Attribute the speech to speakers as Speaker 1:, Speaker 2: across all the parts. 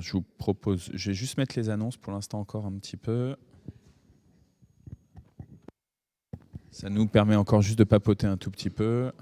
Speaker 1: je vous propose, je vais juste mettre les annonces pour l'instant encore un petit peu. Ça nous permet encore juste de papoter un tout petit peu.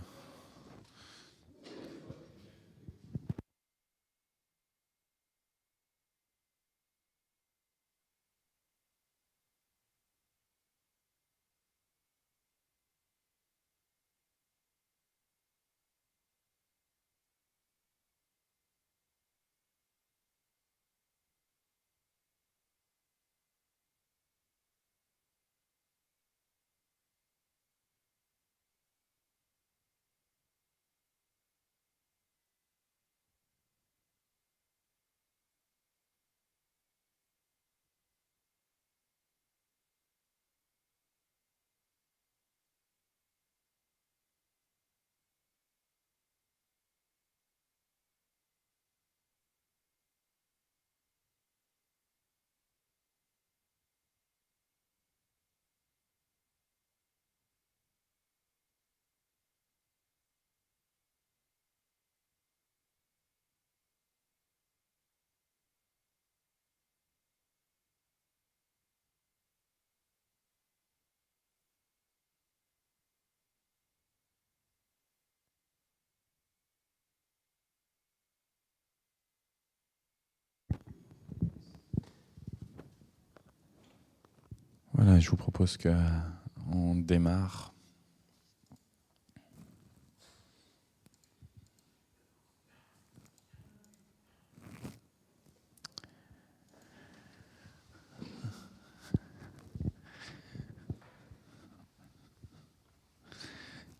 Speaker 1: Voilà, je vous propose qu'on démarre.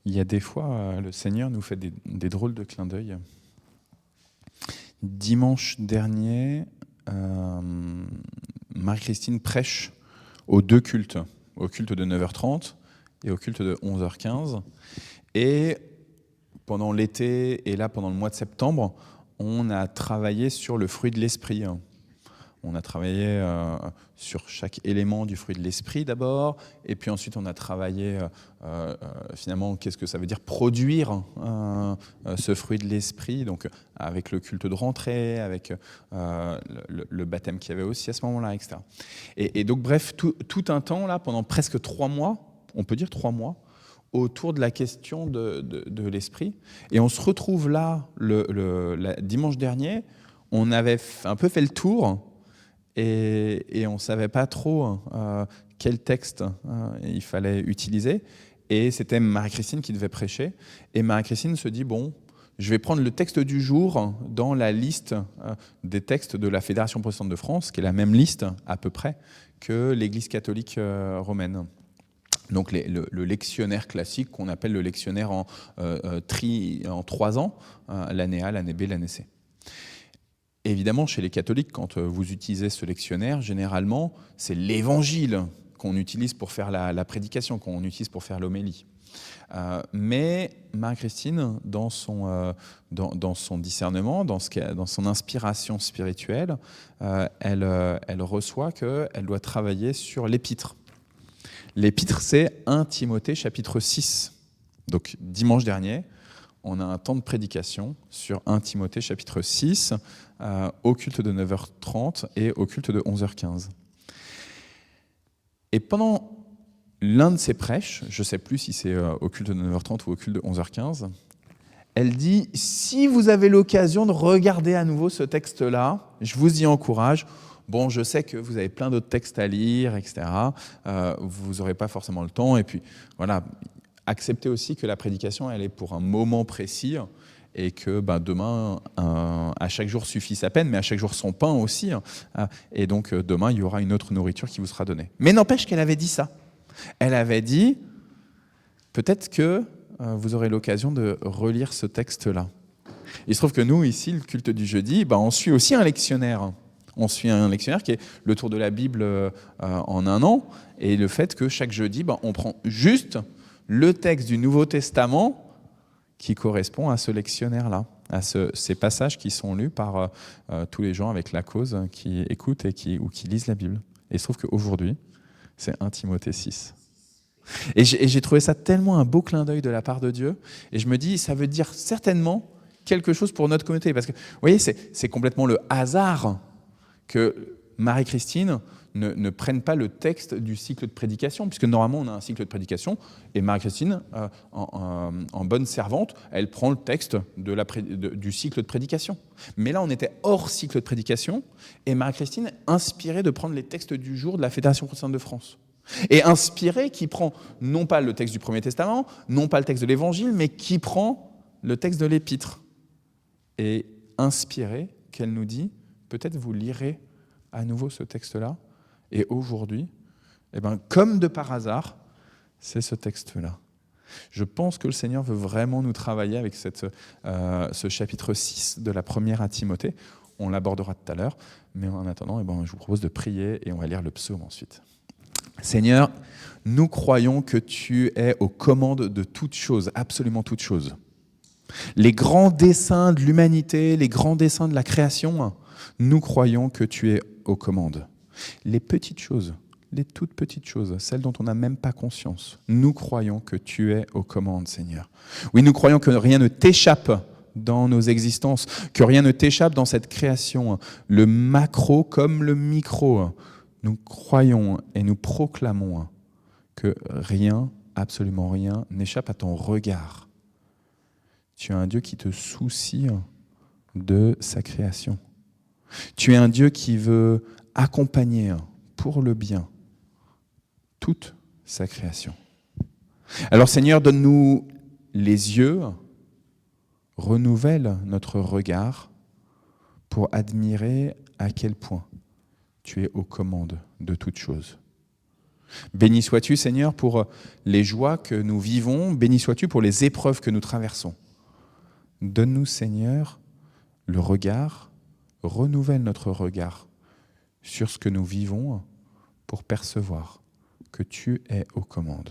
Speaker 1: Il y a des fois, le Seigneur nous fait des drôles de clins d'œil. Dimanche dernier, Marie-Christine prêche aux deux cultes, au culte de 9h30 et au culte de 11h15. Et pendant l'été et là pendant le mois de septembre, on a travaillé sur le fruit de l'esprit. On a travaillé sur chaque élément du fruit de l'esprit d'abord, et puis ensuite on a travaillé finalement qu'est-ce que ça veut dire produire ce fruit de l'esprit, donc avec le culte de rentrée, avec le baptême qu'il y avait aussi à ce moment-là, etc. Et donc bref, tout un temps là, pendant presque 3 mois, on peut dire 3 mois, autour de la question de l'esprit. Et on se retrouve là, dimanche dernier, on avait un peu fait le tour, et on ne savait pas trop quel texte il fallait utiliser. Et c'était Marie-Christine qui devait prêcher. Et Marie-Christine se dit, bon, je vais prendre le texte du jour dans la liste des textes de la Fédération protestante de France, qui est la même liste à peu près que l'Église catholique romaine. Donc le lectionnaire classique qu'on appelle le lectionnaire en 3 ans, l'année A, l'année B, l'année C. Évidemment, chez les catholiques, quand vous utilisez ce lectionnaire, généralement, c'est l'évangile qu'on utilise pour faire la prédication, qu'on utilise pour faire l'homélie. Mais Marie-Christine, dans son discernement, dans son inspiration spirituelle, elle reçoit qu'elle doit travailler sur l'épître. L'épître, c'est 1 Timothée chapitre 6. Donc, dimanche dernier, on a un temps de prédication sur 1 Timothée chapitre 6, au culte de 9h30 et au culte de 11h15. Et pendant l'un de ces prêches, je ne sais plus si c'est au culte de 9h30 ou au culte de 11h15, elle dit « Si vous avez l'occasion de regarder à nouveau ce texte-là, je vous y encourage. Bon, je sais que vous avez plein d'autres textes à lire, etc. Vous n'aurez pas forcément le temps. Et puis, voilà, acceptez aussi que la prédication, elle est pour un moment précis et que demain, à chaque jour suffit sa peine, mais à chaque jour son pain aussi. Et donc, demain, il y aura une autre nourriture qui vous sera donnée. » Mais n'empêche qu'elle avait dit ça. Elle avait dit, peut-être que vous aurez l'occasion de relire ce texte-là. Il se trouve que nous, ici, le culte du jeudi, on suit aussi un lectionnaire. On suit un lectionnaire qui est le tour de la Bible en 1 an, et le fait que chaque jeudi, on prend juste le texte du Nouveau Testament qui correspond à ce lectionnaire-là, à ces passages qui sont lus par tous les gens avec la cause qui écoutent ou qui lisent la Bible. Et il se trouve qu'aujourd'hui, c'est 1 Timothée 6. Et j'ai trouvé ça tellement un beau clin d'œil de la part de Dieu, et je me dis, ça veut dire certainement quelque chose pour notre communauté, parce que, vous voyez, c'est complètement le hasard que Marie-Christine ne prenne pas le texte du cycle de prédication, puisque normalement on a un cycle de prédication, et Marie-Christine, en bonne servante, elle prend le texte du cycle de prédication. Mais là on était hors cycle de prédication, et Marie-Christine est inspirée de prendre les textes du jour de la Fédération protestante de France. Et inspirée qui prend non pas le texte du Premier Testament, non pas le texte de l'Évangile, mais qui prend le texte de l'Épître. Et inspirée, qu'elle nous dit, peut-être vous lirez à nouveau ce texte-là, et aujourd'hui, comme de par hasard, c'est ce texte-là. Je pense que le Seigneur veut vraiment nous travailler avec ce chapitre 6 de la première à Timothée. On l'abordera tout à l'heure, mais en attendant, je vous propose de prier et on va lire le psaume ensuite. Seigneur, nous croyons que tu es aux commandes de toutes choses, absolument toutes choses. Les grands desseins de l'humanité, les grands desseins de la création, nous croyons que tu es aux commandes. Les petites choses, les toutes petites choses, celles dont on n'a même pas conscience, nous croyons que tu es aux commandes, Seigneur. Oui, nous croyons que rien ne t'échappe dans nos existences, que rien ne t'échappe dans cette création, le macro comme le micro. Nous croyons et nous proclamons que rien, absolument rien, n'échappe à ton regard. Tu es un Dieu qui te soucie de sa création. Tu es un Dieu qui veut accompagner pour le bien toute sa création. Alors Seigneur, donne-nous les yeux, renouvelle notre regard pour admirer à quel point tu es aux commandes de toutes choses. Béni sois-tu, Seigneur, pour les joies que nous vivons, béni sois-tu pour les épreuves que nous traversons. Donne-nous, Seigneur, le regard, renouvelle notre regard sur ce que nous vivons pour percevoir que tu es aux commandes.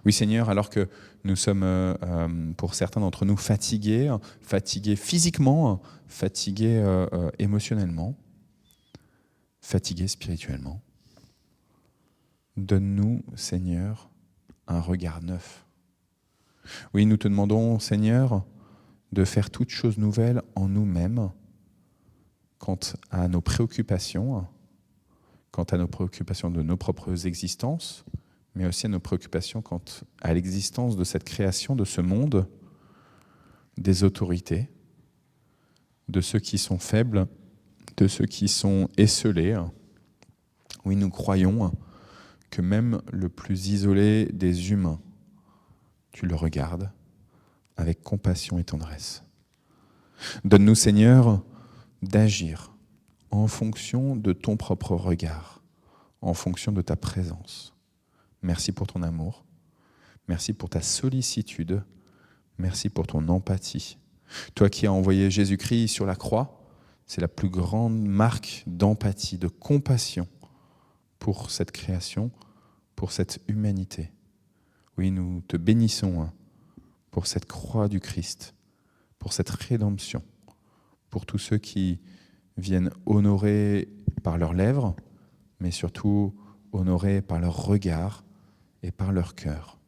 Speaker 1: Oui, Seigneur, alors que nous sommes, pour certains d'entre nous, fatigués physiquement, fatigués émotionnellement, fatigués spirituellement, donne-nous, Seigneur, un regard neuf. Oui, nous te demandons, Seigneur, de faire toutes choses nouvelles en nous-mêmes, quant à nos préoccupations de nos propres existences, mais aussi à nos préoccupations quant à l'existence de cette création, de ce monde, des autorités, de ceux qui sont faibles, de ceux qui sont esseulés. Oui, nous croyons que même le plus isolé des humains, tu le regardes avec compassion et tendresse. Donne-nous, Seigneur, d'agir en fonction de ton propre regard, en fonction de ta présence. Merci pour ton amour, merci pour ta sollicitude, merci pour ton empathie. Toi qui as envoyé Jésus-Christ sur la croix, c'est la plus grande marque d'empathie, de compassion pour cette création, pour cette humanité. Oui, nous te bénissons pour cette croix du Christ, pour cette rédemption, pour tous ceux qui viennent honorer par leurs lèvres, mais surtout honorer par leur regard et par leur cœur.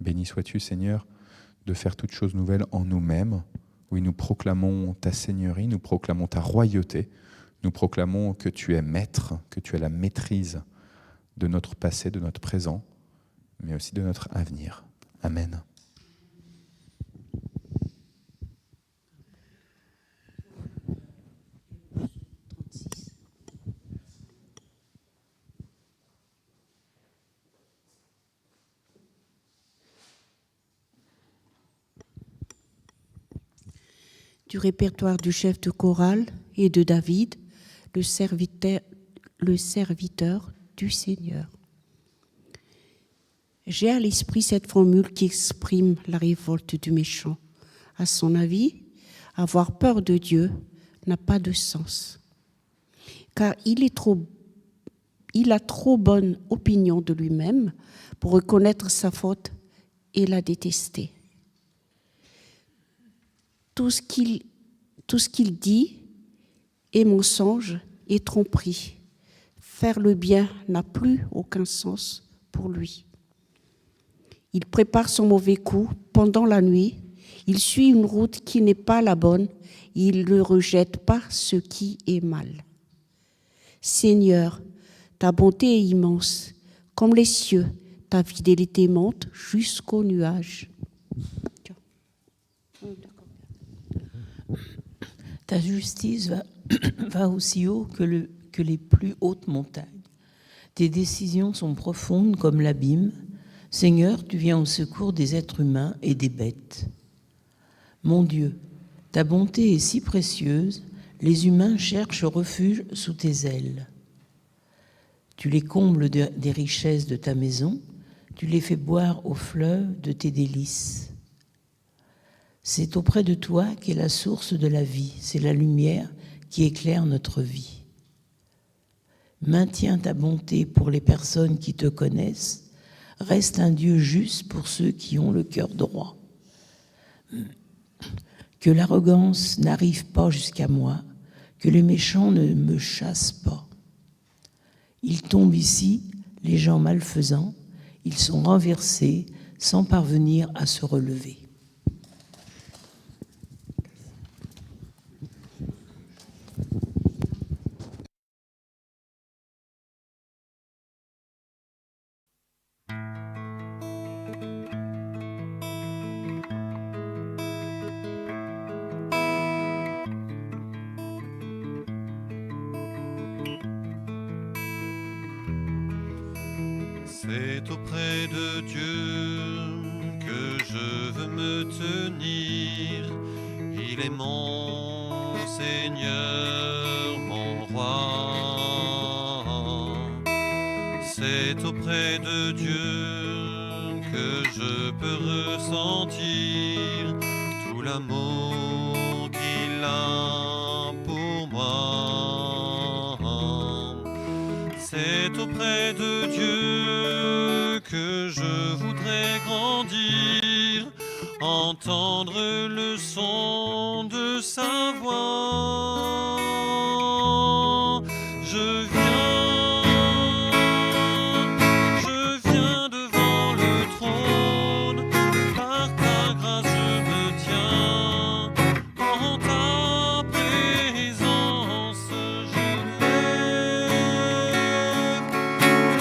Speaker 1: Béni sois-tu, Seigneur, de faire toutes choses nouvelles en nous-mêmes. Oui, nous proclamons ta seigneurie, nous proclamons ta royauté, nous proclamons que tu es maître, que tu as la maîtrise de notre passé, de notre présent, mais aussi de notre avenir. Amen.
Speaker 2: Du répertoire du chef de chorale et de David, le serviteur du Seigneur. J'ai à l'esprit cette formule qui exprime la révolte du méchant. À son avis, avoir peur de Dieu n'a pas de sens, car il a trop bonne opinion de lui-même pour reconnaître sa faute et la détester. Tout ce qu'il dit est mensonge et tromperie. Faire le bien n'a plus aucun sens pour lui. Il prépare son mauvais coup pendant la nuit. Il suit une route qui n'est pas la bonne. Il ne rejette pas ce qui est mal. Seigneur, ta bonté est immense, comme les cieux, ta fidélité monte jusqu'aux nuages.
Speaker 3: Ta justice va aussi haut que les plus hautes montagnes. Tes décisions sont profondes comme l'abîme. Seigneur, tu viens au secours des êtres humains et des bêtes. Mon Dieu, ta bonté est si précieuse, les humains cherchent refuge sous tes ailes. Tu les combles des richesses de ta maison, tu les fais boire au fleuve de tes délices. C'est auprès de toi qu'est la source de la vie, c'est la lumière qui éclaire notre vie. Maintiens ta bonté pour les personnes qui te connaissent, reste un Dieu juste pour ceux qui ont le cœur droit. Que l'arrogance n'arrive pas jusqu'à moi, que les méchants ne me chassent pas. Ils tombent ici, les gens malfaisants, ils sont renversés sans parvenir à se relever.
Speaker 4: C'est auprès de Dieu que je veux me tenir. Il est mon Seigneur, mon roi. C'est auprès de Dieu que je peux ressentir tout l'amour qu'il a pour moi. C'est auprès de Dieu que je voudrais grandir, entendre le son de sa voix. Je viens devant le trône, par ta grâce je me tiens, en ta présence je lève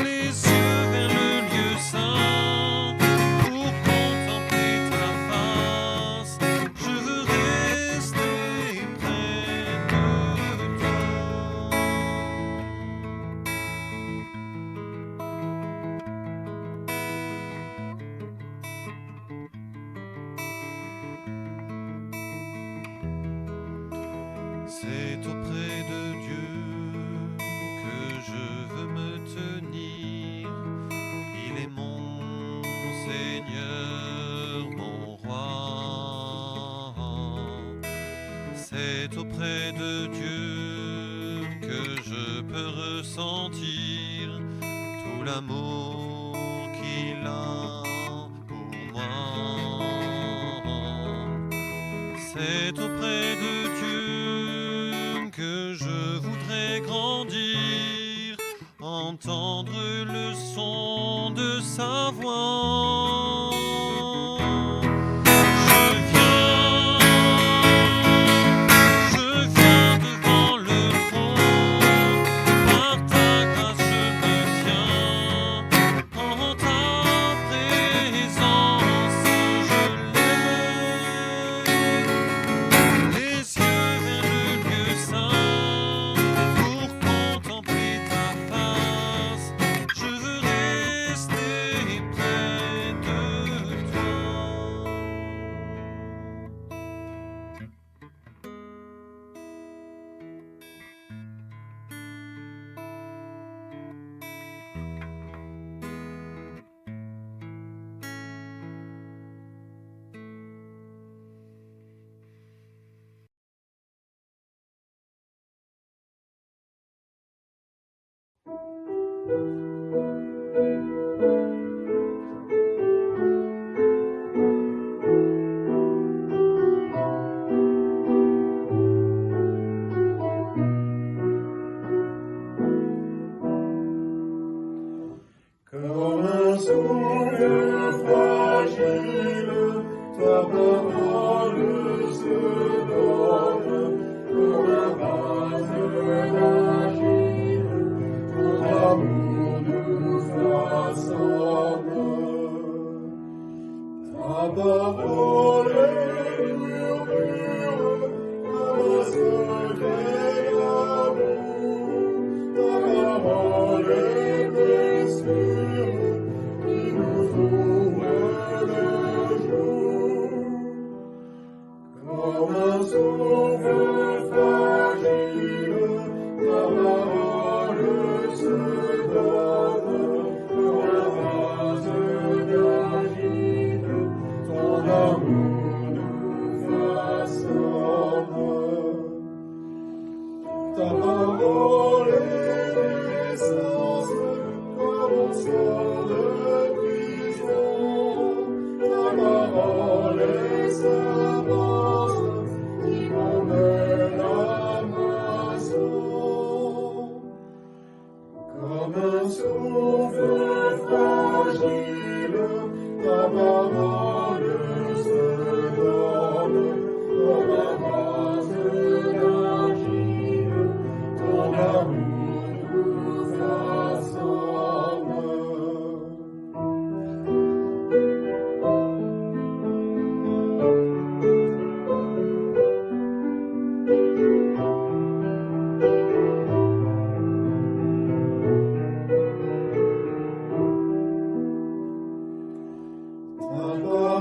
Speaker 4: les yeux vers le lieu saint, pour contempler ta face, je veux rester près de toi. C'est auprès de Dieu que je veux me tenir. Il est mon Seigneur, mon roi. C'est auprès de Dieu que je peux ressentir tout l'amour qu'il a pour moi. C'est auprès de Dieu que je voudrais grandir, entendre le son de sa voix. Je viens devant le trône, par ta grâce je me tiens, en ta présence je lève les yeux vers le lieu saint, pour contempler ta face, je veux rester près de toi.
Speaker 5: Comme un souffle fragile, ta parole se donne, comme un vase fragile, parole est murmure, comme secret d'amour. Ta parole est blessure, qui nous ouvre le jour. Comme un souffle fragile, ta parole se donne, comme un vase d'argile, ton amour nous façonne. Ta parole est l'essence, comme on sort de prison. Ta parole est semence qui m'emmène à moisson. Comme un souffle fragile, ta parole se donne, comme un vase d'argile, ton amour nous façonne. Ta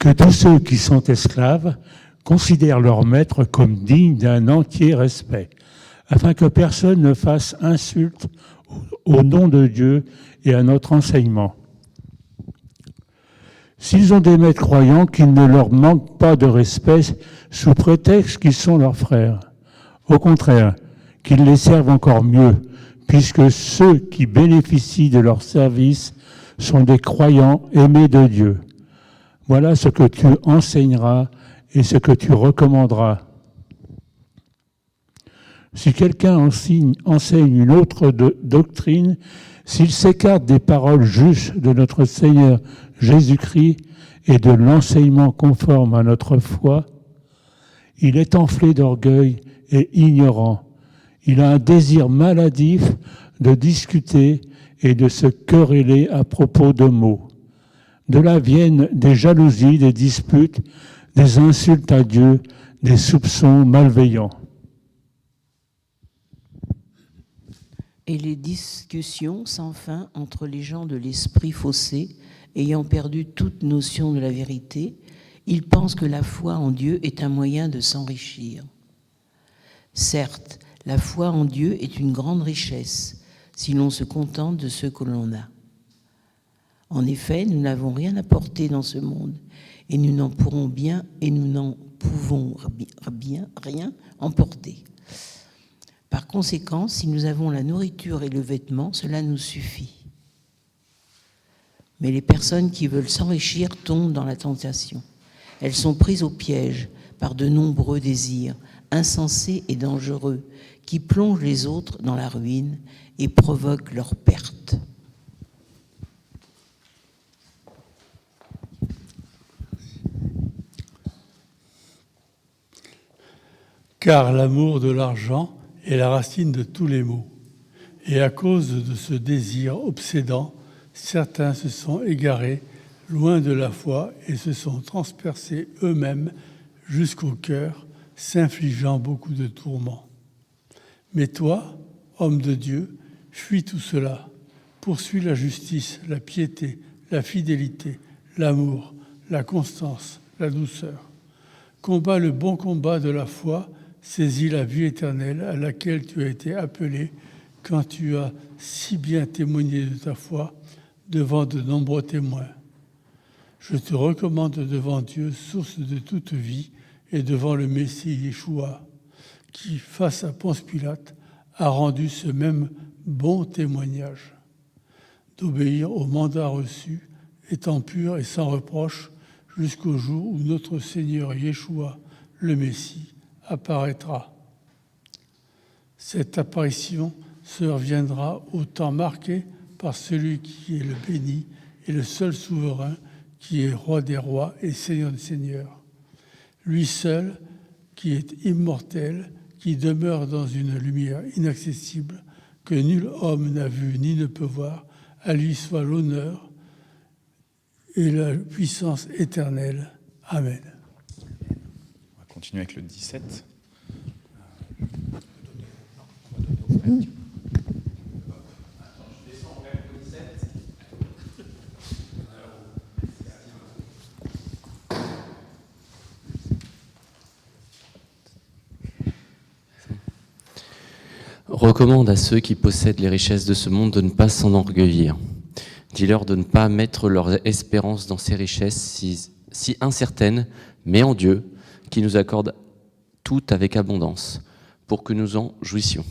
Speaker 6: Que tous ceux qui sont esclaves considèrent leur maître comme digne d'un entier respect, afin que personne ne fasse insulte au nom de Dieu et à notre enseignement. S'ils ont des maîtres croyants, qu'ils ne leur manquent pas de respect sous prétexte qu'ils sont leurs frères. Au contraire, qu'ils les servent encore mieux, puisque ceux qui bénéficient de leur service sont des croyants aimés de Dieu. Voilà ce que tu enseigneras et ce que tu recommanderas. Si quelqu'un enseigne une autre doctrine, s'il s'écarte des paroles justes de notre Seigneur Jésus-Christ et de l'enseignement conforme à notre foi, il est enflé d'orgueil et ignorant. Il a un désir maladif de discuter et de se quereller à propos de mots. De là viennent des jalousies, des disputes, des insultes à Dieu, des soupçons malveillants.
Speaker 3: Et les discussions sans fin entre les gens de l'esprit faussé, ayant perdu toute notion de la vérité, ils pensent que la foi en Dieu est un moyen de s'enrichir. Certes, la foi en Dieu est une grande richesse, si l'on se contente de ce que l'on a. En effet, nous n'avons rien apporté dans ce monde, et nous n'en pouvons bien rien emporter. Par conséquent, si nous avons la nourriture et le vêtement, cela nous suffit. Mais les personnes qui veulent s'enrichir tombent dans la tentation. Elles sont prises au piège par de nombreux désirs insensés et dangereux qui plongent les autres dans la ruine et provoquent leur perte.
Speaker 7: Car l'amour de l'argent est la racine de tous les maux. Et à cause de ce désir obsédant, certains se sont égarés loin de la foi et se sont transpercés eux-mêmes jusqu'au cœur, s'infligeant beaucoup de tourments. Mais toi, homme de Dieu, fuis tout cela. Poursuis la justice, la piété, la fidélité, l'amour, la constance, la douceur. Combat le bon combat de la foi, saisis la vie éternelle à laquelle tu as été appelé quand tu as si bien témoigné de ta foi devant de nombreux témoins. Je te recommande devant Dieu, source de toute vie, et devant le Messie Yeshua, qui, face à Ponce Pilate, a rendu ce même bon témoignage, d'obéir au mandat reçu, étant pur et sans reproche, jusqu'au jour où notre Seigneur Yeshua, le Messie, apparaîtra. Cette apparition surviendra au temps marqué par celui qui est le béni et le seul souverain, qui est roi des rois et seigneur des seigneurs. Lui seul, qui est immortel, qui demeure dans une lumière inaccessible, que nul homme n'a vu ni ne peut voir, à lui soit l'honneur et la puissance éternelle. Amen.
Speaker 1: On va continuer avec le 17.
Speaker 8: Recommande à ceux qui possèdent les richesses de ce monde de ne pas s'enorgueillir. Dis-leur de ne pas mettre leur espérance dans ces richesses si incertaines, mais en Dieu, qui nous accorde tout avec abondance, pour que nous en jouissions.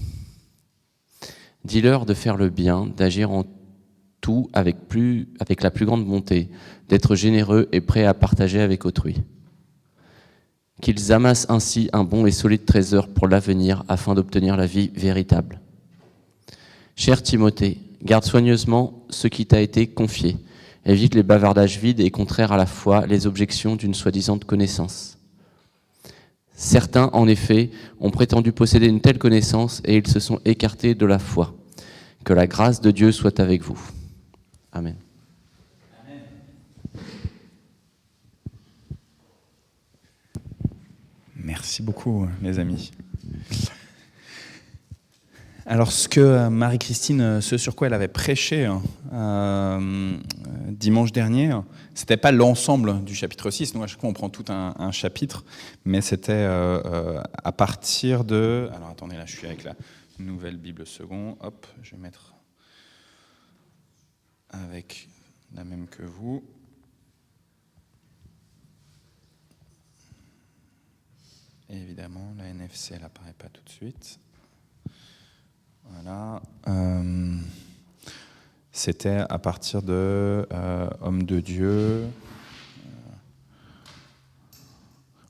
Speaker 8: Dis-leur de faire le bien, d'agir en tout avec la plus grande bonté, d'être généreux et prêts à partager avec autrui. Qu'ils amassent ainsi un bon et solide trésor pour l'avenir afin d'obtenir la vie véritable. Cher Timothée, garde soigneusement ce qui t'a été confié. Évite les bavardages vides et contraires à la foi, les objections d'une soi-disant connaissance. Certains, en effet, ont prétendu posséder une telle connaissance et ils se sont écartés de la foi. Que la grâce de Dieu soit avec vous. Amen.
Speaker 1: Merci beaucoup, les amis. Alors, ce que Marie-Christine, ce sur quoi elle avait prêché dimanche dernier, c'était pas l'ensemble du chapitre 6. Nous, à chaque fois, on prend tout un chapitre, mais c'était à partir de... Alors, attendez, là, je suis avec la nouvelle Bible second. Hop, je vais mettre avec la même que vous. Et évidemment, la NFC, elle n'apparaît pas tout de suite. Voilà. C'était à partir de Homme de Dieu.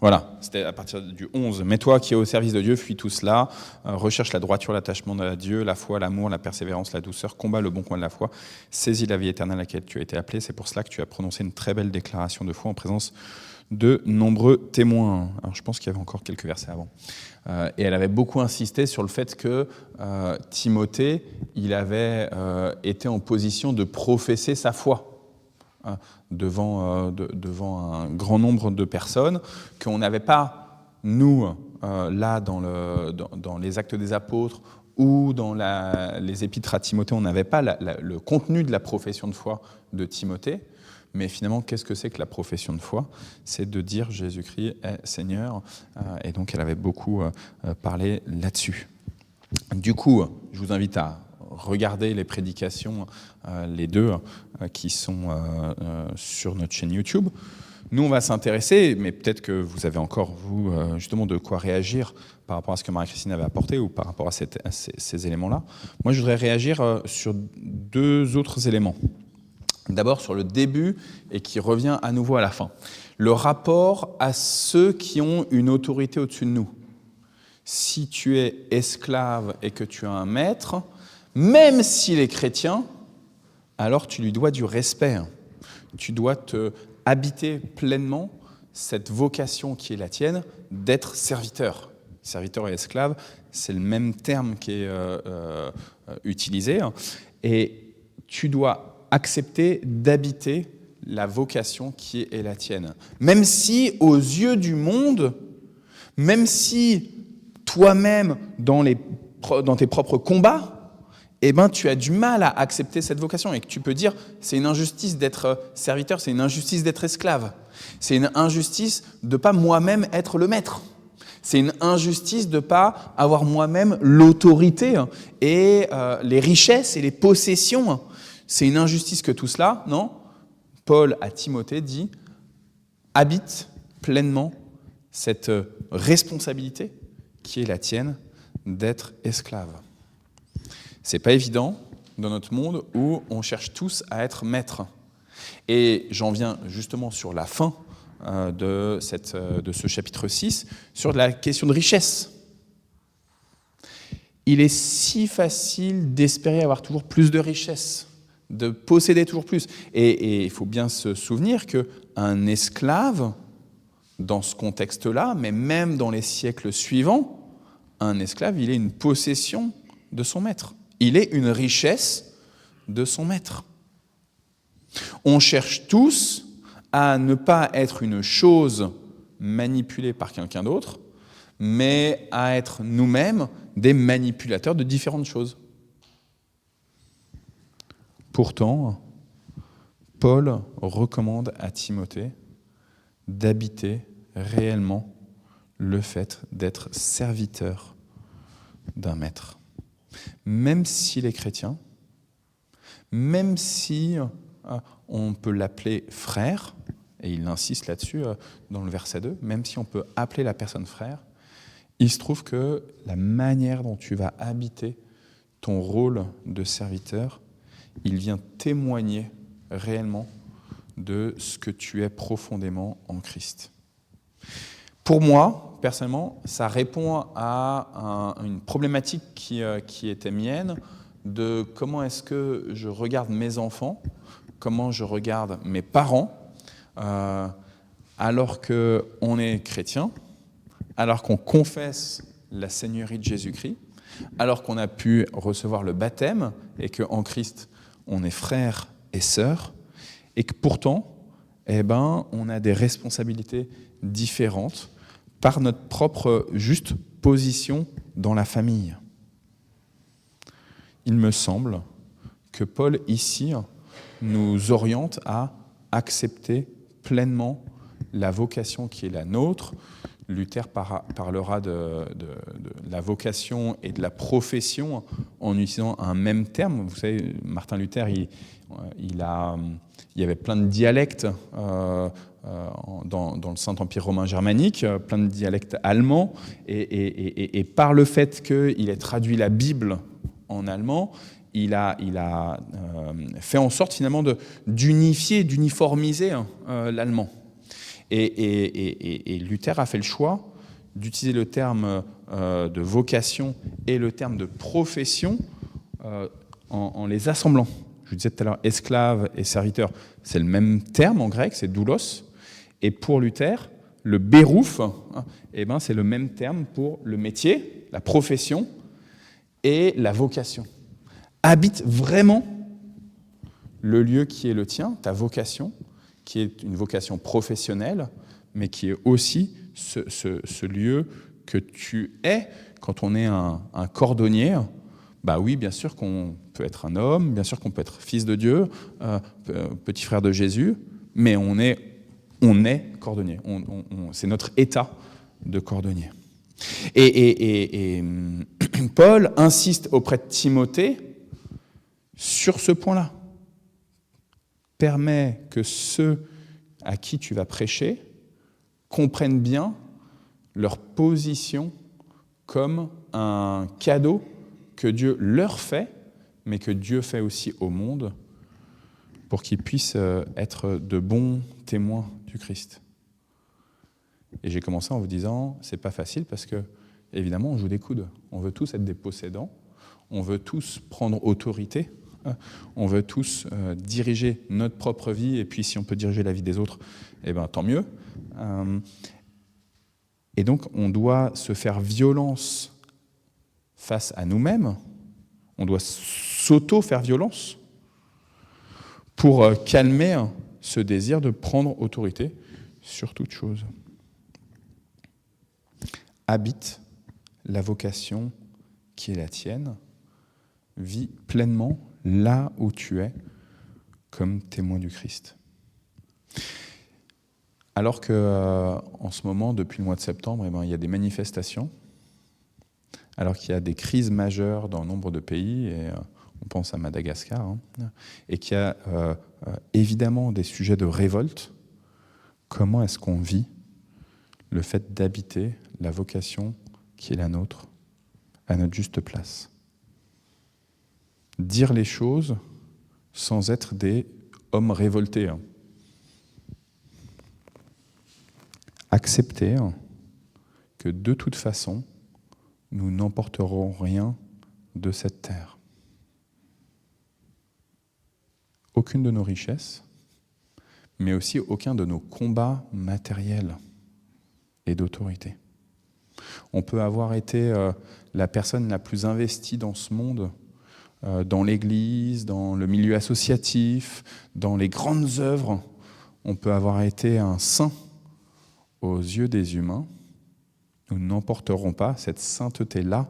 Speaker 1: Voilà, c'était à partir du 11. « Mais toi qui es au service de Dieu, fuis tout cela, recherche la droiture, l'attachement à Dieu, la foi, l'amour, la persévérance, la douceur, combat le bon coin de la foi, saisis la vie éternelle à laquelle tu as été appelé. C'est pour cela que tu as prononcé une très belle déclaration de foi en présence de nombreux témoins. » Alors je pense qu'il y avait encore quelques versets avant. Et elle avait beaucoup insisté sur le fait que Timothée, il avait été en position de professer sa foi devant un grand nombre de personnes, qu'on n'avait pas, nous, là, dans les Actes des Apôtres ou dans les Épîtres à Timothée, on n'avait pas le contenu de la profession de foi de Timothée. Mais finalement, qu'est-ce que c'est que la profession de foi ? C'est de dire Jésus-Christ est Seigneur. Et donc, elle avait beaucoup parlé là-dessus. Du coup, je vous invite à regarder les prédications, les deux, qui sont sur notre chaîne YouTube. Nous, on va s'intéresser, mais peut-être que vous avez encore, vous, justement, de quoi réagir par rapport à ce que Marie-Christine avait apporté ou par rapport à ces éléments-là. Moi, je voudrais réagir sur deux autres éléments. D'abord sur le début et qui revient à nouveau à la fin. Le rapport à ceux qui ont une autorité au-dessus de nous. Si tu es esclave et que tu as un maître, même s'il est chrétien, alors tu lui dois du respect. Tu dois te habiter pleinement cette vocation qui est la tienne d'être serviteur. Serviteur et esclave, c'est le même terme qui est utilisé. Et tu dois accepter d'habiter la vocation qui est la tienne. Même si, aux yeux du monde, même si toi-même, dans tes propres combats, eh ben, tu as du mal à accepter cette vocation et que tu peux dire c'est une injustice d'être serviteur, c'est une injustice d'être esclave, c'est une injustice de ne pas moi-même être le maître. C'est une injustice de ne pas avoir moi-même l'autorité et les richesses et les possessions. C'est une injustice que tout cela, non ? Paul à Timothée dit « Habite pleinement cette responsabilité qui est la tienne d'être esclave. » C'est pas évident dans notre monde où on cherche tous à être maîtres. Et j'en viens justement sur la fin de ce chapitre 6, sur la question de richesse. Il est si facile d'espérer avoir toujours plus de richesse, de posséder toujours plus. Et il faut bien se souvenir qu'un esclave, dans ce contexte-là, mais même dans les siècles suivants, un esclave, il est une possession de son maître. Il est une richesse de son maître. On cherche tous à ne pas être une chose manipulée par quelqu'un d'autre, mais à être nous-mêmes des manipulateurs de différentes choses. Pourtant, Paul recommande à Timothée d'habiter réellement le fait d'être serviteur d'un maître. Même s'il est chrétien, même si on peut l'appeler frère, et il insiste là-dessus dans le verset 2, même si on peut appeler la personne frère, il se trouve que la manière dont tu vas habiter ton rôle de serviteur, il vient témoigner réellement de ce que tu es profondément en Christ. Pour moi, personnellement, ça répond à une problématique qui était mienne, de comment est-ce que je regarde mes enfants, comment je regarde mes parents, alors qu'on est chrétien, alors qu'on confesse la Seigneurie de Jésus-Christ, alors qu'on a pu recevoir le baptême et qu'en Christ, on est frères et sœurs, et que pourtant, on a des responsabilités différentes par notre propre juste position dans la famille. Il me semble que Paul, ici, nous oriente à accepter pleinement la vocation qui est la nôtre. Luther parlera de la vocation et de la profession en utilisant un même terme. Vous savez, Martin Luther, il y avait plein de dialectes dans le Saint-Empire romain germanique, plein de dialectes allemands, et par le fait qu'il ait traduit la Bible en allemand, il a fait en sorte finalement d'unifier, d'uniformiser l'allemand. Et Luther a fait le choix d'utiliser le terme de vocation et le terme de profession en les assemblant. Je vous disais tout à l'heure, esclave et serviteur, c'est le même terme en grec, c'est doulos. Et pour Luther, le bérouf, c'est le même terme pour le métier, la profession et la vocation. Habite vraiment le lieu qui est le tien, ta vocation, qui est une vocation professionnelle, mais qui est aussi ce lieu que tu es quand on est un cordonnier. Bah oui, bien sûr qu'on peut être un homme, bien sûr qu'on peut être fils de Dieu, petit frère de Jésus, mais on est cordonnier. C'est notre état de cordonnier. Et Paul insiste auprès de Timothée sur ce point-là. Permets que ceux à qui tu vas prêcher comprennent bien leur position comme un cadeau que Dieu leur fait, mais que Dieu fait aussi au monde, pour qu'ils puissent être de bons témoins du Christ. Et j'ai commencé en vous disant, c'est pas facile parce que, évidemment, on joue des coudes. On veut tous être des possédants, on veut tous prendre autorité, on veut tous diriger notre propre vie, et puis si on peut diriger la vie des autres, tant mieux. Et donc, on doit se faire violence face à nous-mêmes, on doit s'auto-faire violence pour calmer ce désir de prendre autorité sur toute chose. Habite la vocation qui est la tienne, vis pleinement là où tu es comme témoin du Christ. Alors qu'en ce moment, depuis le mois de septembre, il y a des manifestations, alors qu'il y a des crises majeures dans nombre de pays, et on pense à Madagascar, et qu'il y a évidemment des sujets de révolte, comment est-ce qu'on vit le fait d'habiter la vocation qui est la nôtre à notre juste place? Dire les choses sans être des hommes révoltés. Accepter que de toute façon, nous n'emporterons rien de cette terre. Aucune de nos richesses, mais aussi aucun de nos combats matériels et d'autorité. On peut avoir été la personne la plus investie dans ce monde, dans l'Église, dans le milieu associatif, dans les grandes œuvres. On peut avoir été un saint aux yeux des humains. Nous n'emporterons pas cette sainteté-là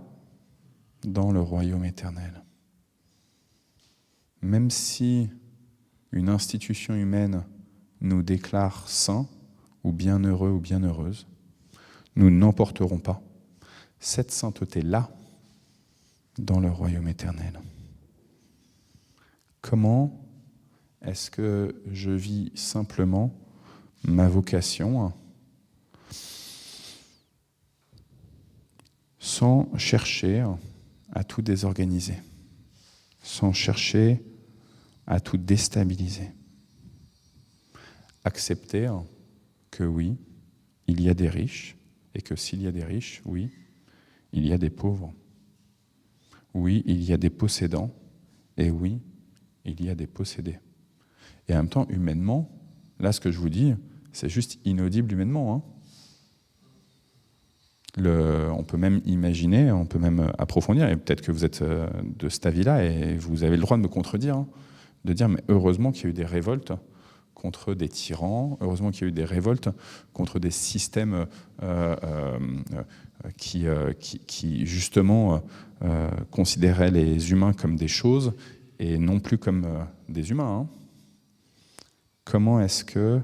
Speaker 1: dans le royaume éternel. Même si une institution humaine nous déclare saints, ou bienheureux ou bienheureuses, nous n'emporterons pas cette sainteté-là dans le royaume éternel. Comment est-ce que je vis simplement ma vocation sans chercher à tout désorganiser, sans chercher à tout déstabiliser? Accepter que oui, il y a des riches, et que s'il y a des riches, oui, il y a des pauvres. Oui, il y a des possédants, et oui, il y a des possédés. Et en même temps, humainement, là, ce que je vous dis, c'est juste inaudible humainement. On peut même imaginer, on peut même approfondir, et peut-être que vous êtes de cet avis-là, et vous avez le droit de me contredire, de dire, mais heureusement qu'il y a eu des révoltes contre des tyrans, heureusement qu'il y a eu des révoltes contre des systèmes qui justement considéraient les humains comme des choses et non plus comme des humains. comment est-ce que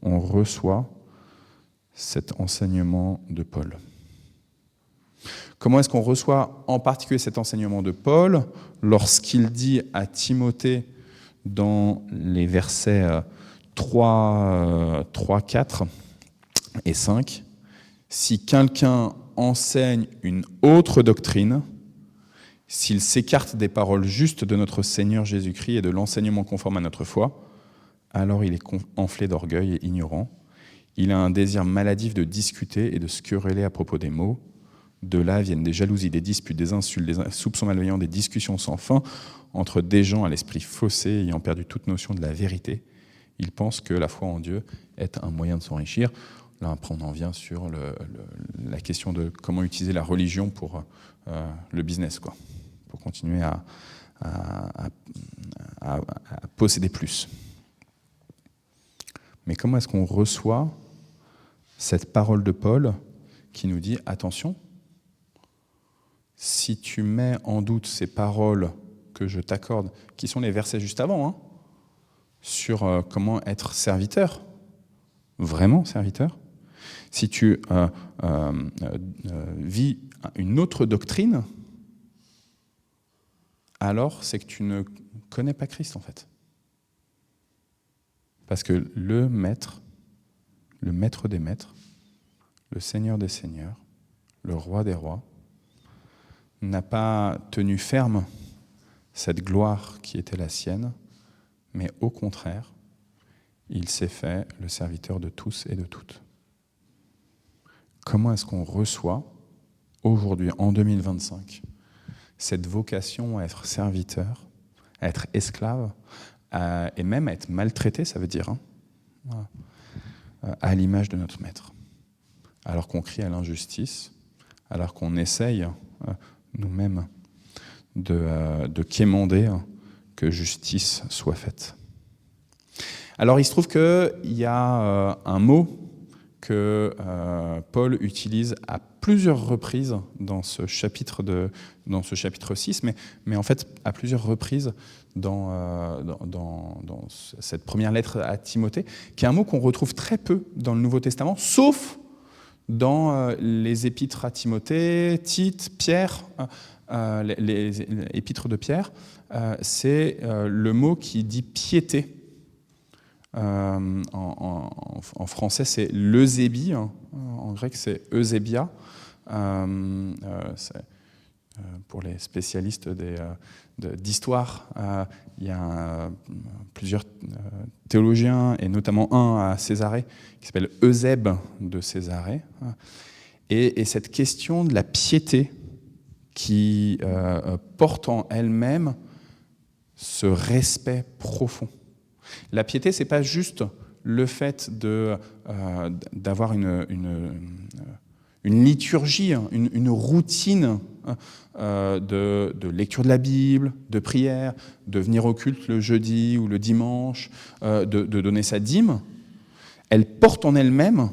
Speaker 1: on reçoit cet enseignement de Paul? Comment est-ce qu'on reçoit en particulier cet enseignement de Paul lorsqu'il dit à Timothée dans les versets 3, 4 et 5, « Si quelqu'un enseigne une autre doctrine, s'il s'écarte des paroles justes de notre Seigneur Jésus-Christ et de l'enseignement conforme à notre foi, alors il est enflé d'orgueil et ignorant. Il a un désir maladif de discuter et de se quereller à propos des mots. De là viennent des jalousies, des disputes, des insultes, des soupçons malveillants, des discussions sans fin entre des gens à l'esprit faussé ayant perdu toute notion de la vérité. Ils pensent que la foi en Dieu est un moyen de s'enrichir. » Là, après, on en vient sur la question de comment utiliser la religion pour le business, quoi, pour continuer à posséder plus. Mais comment est-ce qu'on reçoit cette parole de Paul qui nous dit « Attention, si tu mets en doute ces paroles que je t'accorde, qui sont les versets juste avant, sur comment être serviteur, vraiment serviteur, si tu vis une autre doctrine, alors c'est que tu ne connais pas Christ en fait. Parce que le maître des maîtres, le Seigneur des seigneurs, le roi des rois, n'a pas tenu ferme cette gloire qui était la sienne, mais au contraire, il s'est fait le serviteur de tous et de toutes. Comment est-ce qu'on reçoit aujourd'hui, en 2025, cette vocation à être serviteur, à être esclave, et même à être maltraité, ça veut dire, à l'image de notre maître. Alors qu'on crie à l'injustice, alors qu'on essaye nous-mêmes de quémander que justice soit faite. Alors il se trouve qu'il y a un mot que Paul utilise à plusieurs reprises dans ce chapitre 6, mais en fait à plusieurs reprises dans cette première lettre à Timothée, qui est un mot qu'on retrouve très peu dans le Nouveau Testament, sauf dans les épîtres à Timothée, Tite, Pierre, les épîtres de Pierre, c'est le mot qui dit piété. En français, c'est l'eusébie, en grec, c'est eusébia. Pour les spécialistes d'histoire, il y a plusieurs théologiens, et notamment un à Césarée, qui s'appelle Eusèbe de Césarée. Et cette question de la piété qui porte en elle-même ce respect profond. La piété, ce n'est pas juste le fait d'avoir une liturgie, une routine de lecture de la Bible, de prière, de venir au culte le jeudi ou le dimanche, de donner sa dîme. Elle porte en elle-même,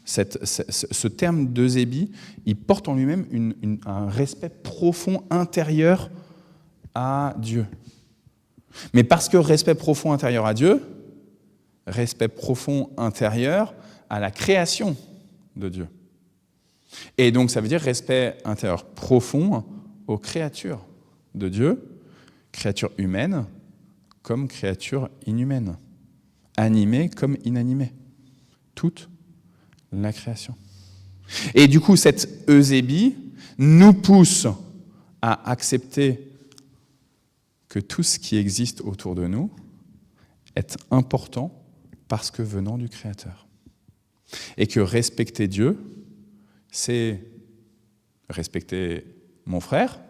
Speaker 1: ce terme d'eusébie, il porte en lui-même un respect profond intérieur à Dieu. Mais parce que respect profond intérieur à Dieu, respect profond intérieur à la création de Dieu. Et donc ça veut dire respect intérieur profond aux créatures de Dieu, créatures humaines comme créatures inhumaines, animées comme inanimées, toute la création. Et du coup, cette eusébie nous pousse à accepter que tout ce qui existe autour de nous est important parce que venant du Créateur. Et que respecter Dieu, c'est respecter mon frère,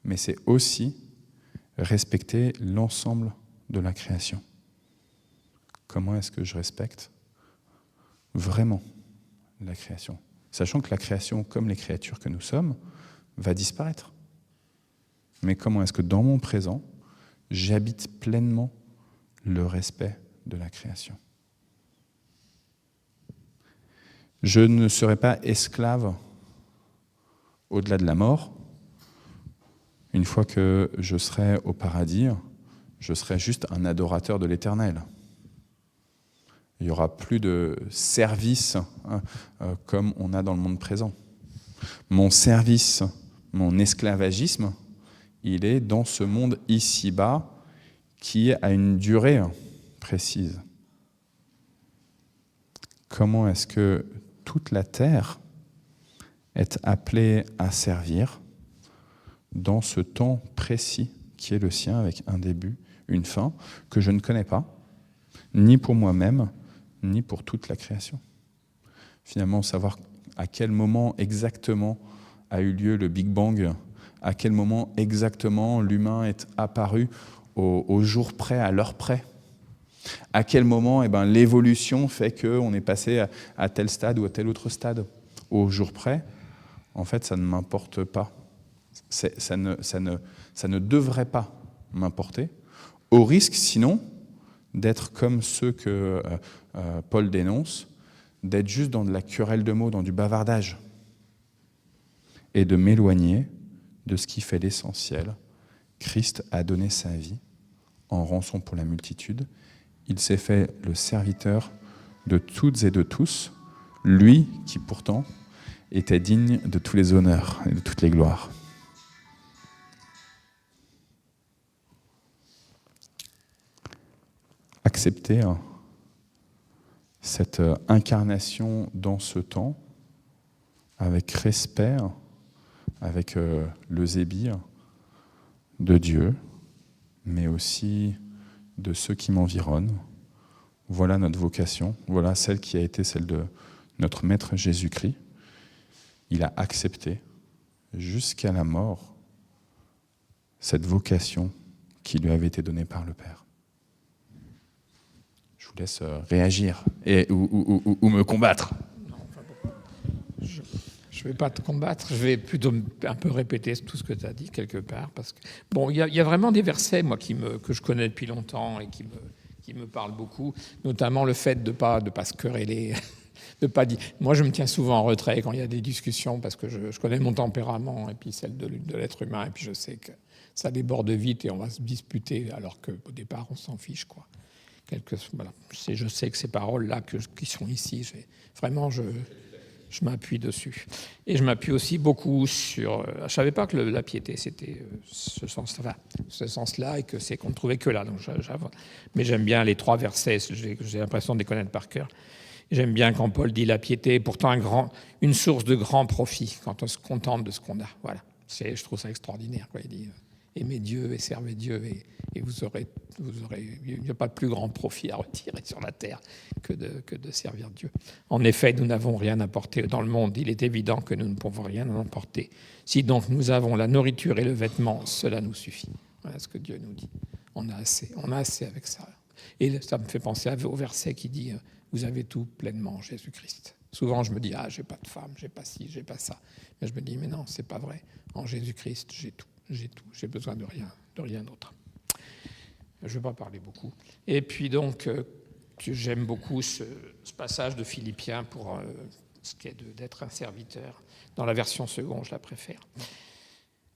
Speaker 1: mais c'est aussi respecter l'ensemble de la création. Comment est-ce que je respecte vraiment la création? Sachant que la création, comme les créatures que nous sommes, va disparaître. Mais comment est-ce que dans mon présent, j'habite pleinement le respect de la création? Je ne serai pas esclave au-delà de la mort. Une fois que je serai au paradis, je serai juste un adorateur de l'Éternel. Il n'y aura plus de service comme on a dans le monde présent. Mon service, mon esclavagisme, il est dans ce monde ici-bas qui a une durée précise. Comment est-ce que toute la terre est appelée à servir dans ce temps précis qui est le sien, avec un début, une fin, que je ne connais pas, ni pour moi-même, ni pour toute la création. Finalement, savoir à quel moment exactement a eu lieu le Big Bang, à quel moment exactement l'humain est apparu au jour près, à l'heure près, à quel moment l'évolution fait qu'on est passé à tel stade ou à tel autre stade au jour près, en fait, ça ne m'importe pas. Ça ne devrait pas m'importer, au risque sinon d'être comme ceux que Paul dénonce, d'être juste dans de la querelle de mots, dans du bavardage, et de m'éloigner de ce qui fait l'essentiel. Christ a donné sa vie en rançon pour la multitude. Il s'est fait le serviteur de toutes et de tous, lui qui pourtant était digne de tous les honneurs et de toutes les gloires. Accepter cette incarnation dans ce temps avec respect, avec l'eusébie de Dieu, mais aussi de ceux qui m'environnent. Voilà notre vocation, voilà celle qui a été celle de notre Maître Jésus-Christ. Il a accepté jusqu'à la mort cette vocation qui lui avait été donnée par le Père. Je vous laisse réagir ou me combattre.
Speaker 9: Non, enfin bon. Je ne vais pas te combattre, je vais plutôt un peu répéter tout ce que tu as dit quelque part. Parce que, bon, il y a vraiment des versets moi, que je connais depuis longtemps et qui me parlent beaucoup, notamment le fait de pas se quereller. De pas dire. Moi, je me tiens souvent en retrait quand il y a des discussions parce que je connais mon tempérament et puis celle de l'être humain, et puis je sais que ça déborde vite et on va se disputer alors qu'au départ, on s'en fiche, quoi. Voilà. Je sais que ces paroles-là qui sont ici, vraiment, je m'appuie dessus. Et je m'appuie aussi beaucoup sur... je ne savais pas que la piété, c'était ce sens-là, et que c'est qu'on ne trouvait que là. Donc mais j'aime bien les 3 versets, j'ai l'impression de les connaître par cœur. J'aime bien quand Paul dit la piété est pourtant une source de grand profit, quand on se contente de ce qu'on a. Voilà. Je trouve ça extraordinaire, quoi. Il dit aimez Dieu et servez Dieu et vous aurez, il n'y a pas de plus grand profit à retirer sur la terre que de servir Dieu. En effet, nous n'avons rien apporté dans le monde. Il est évident que nous ne pouvons rien en emporter. Si donc nous avons la nourriture et le vêtement, cela nous suffit. Voilà ce que Dieu nous dit. On a assez avec ça. Et ça me fait penser au verset qui dit vous avez tout pleinement en Jésus-Christ. Souvent, je me dis j'ai pas de femme, j'ai pas ci, j'ai pas ça. Mais je me dis mais non, c'est pas vrai. En Jésus-Christ, j'ai tout. J'ai besoin de rien d'autre. Je ne vais pas parler beaucoup. Et puis donc, j'aime beaucoup ce passage de Philippiens pour ce qui est d'être un serviteur. Dans la version seconde, je la préfère.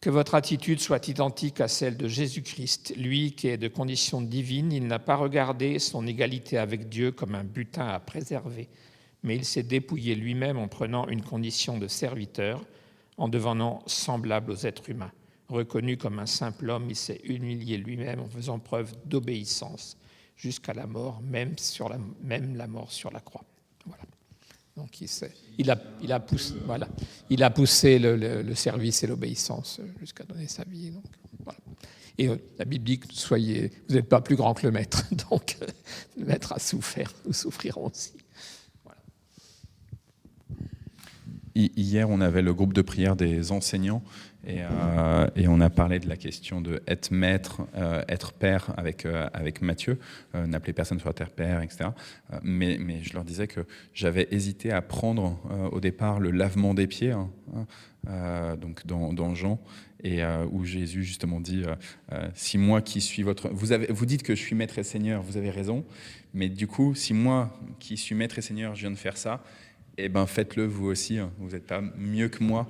Speaker 9: Que votre attitude soit identique à celle de Jésus-Christ, lui qui est de condition divine. Il n'a pas regardé son égalité avec Dieu comme un butin à préserver, mais il s'est dépouillé lui-même en prenant une condition de serviteur, en devenant semblable aux êtres humains. Reconnu comme un simple homme, il s'est humilié lui-même en faisant preuve d'obéissance jusqu'à la mort, même la mort sur la croix. Voilà. Donc il a poussé le service et l'obéissance jusqu'à donner sa vie. Donc, voilà. Et la Bible dit que vous n'êtes pas plus grand que le maître, donc le maître a souffert, nous souffrirons aussi. Voilà.
Speaker 1: Hier, on avait le groupe de prière des enseignants et on a parlé de la question de être maître, être père avec Matthieu, n'appeler personne sur la terre père, etc. Mais je leur disais que j'avais hésité à prendre au départ le lavement des pieds, donc dans Jean, et où Jésus justement dit si moi qui suis votre... Vous dites que je suis maître et seigneur, vous avez raison, mais du coup, si moi qui suis maître et seigneur, je viens de faire ça, eh ben faites-le vous aussi, vous n'êtes pas mieux que moi.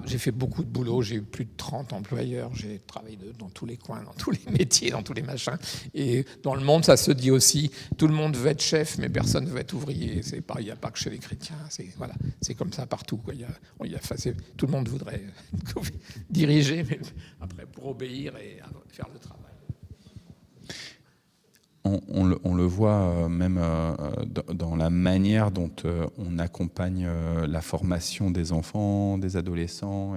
Speaker 9: j'ai fait beaucoup de boulot, j'ai eu plus de 30 employeurs, j'ai travaillé dans tous les coins, dans tous les métiers, dans tous les machins. Et dans le monde, ça se dit aussi, tout le monde veut être chef, mais personne ne veut être ouvrier. Il n'y a pas que chez les chrétiens, c'est comme ça partout, quoi. Tout le monde voudrait diriger, mais après, pour obéir et faire le travail.
Speaker 1: On le voit même dans la manière dont on accompagne la formation des enfants, des adolescents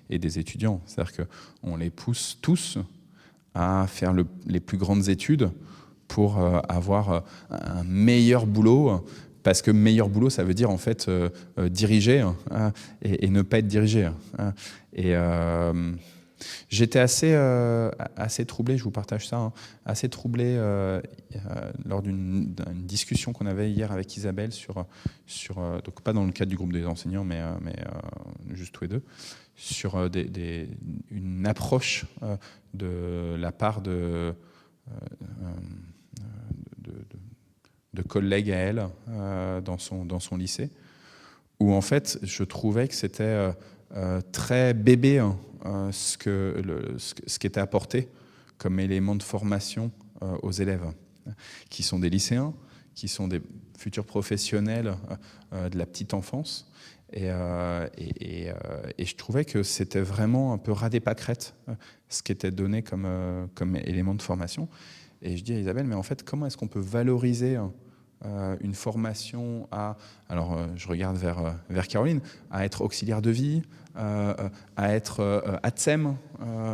Speaker 1: et des étudiants. C'est-à-dire qu'on les pousse tous à faire les plus grandes études pour avoir un meilleur boulot, parce que meilleur boulot, ça veut dire en fait diriger et ne pas être dirigé. Et j'étais assez troublé, je vous partage ça, assez troublé lors d'une discussion qu'on avait hier avec Isabelle donc pas dans le cadre du groupe des enseignants, mais juste tous les deux, sur une approche de la part de collègues à elle dans son lycée, où en fait je trouvais que c'était très bébé ce qui était apporté comme élément de formation aux élèves, qui sont des lycéens, qui sont des futurs professionnels de la petite enfance. Et je trouvais que c'était vraiment un peu ras des pâquerettes ce qui était donné comme élément de formation. Et je dis à Isabelle, mais en fait, comment est-ce qu'on peut valoriser une formation je regarde vers Caroline, à être auxiliaire de vie, à être ATSEM,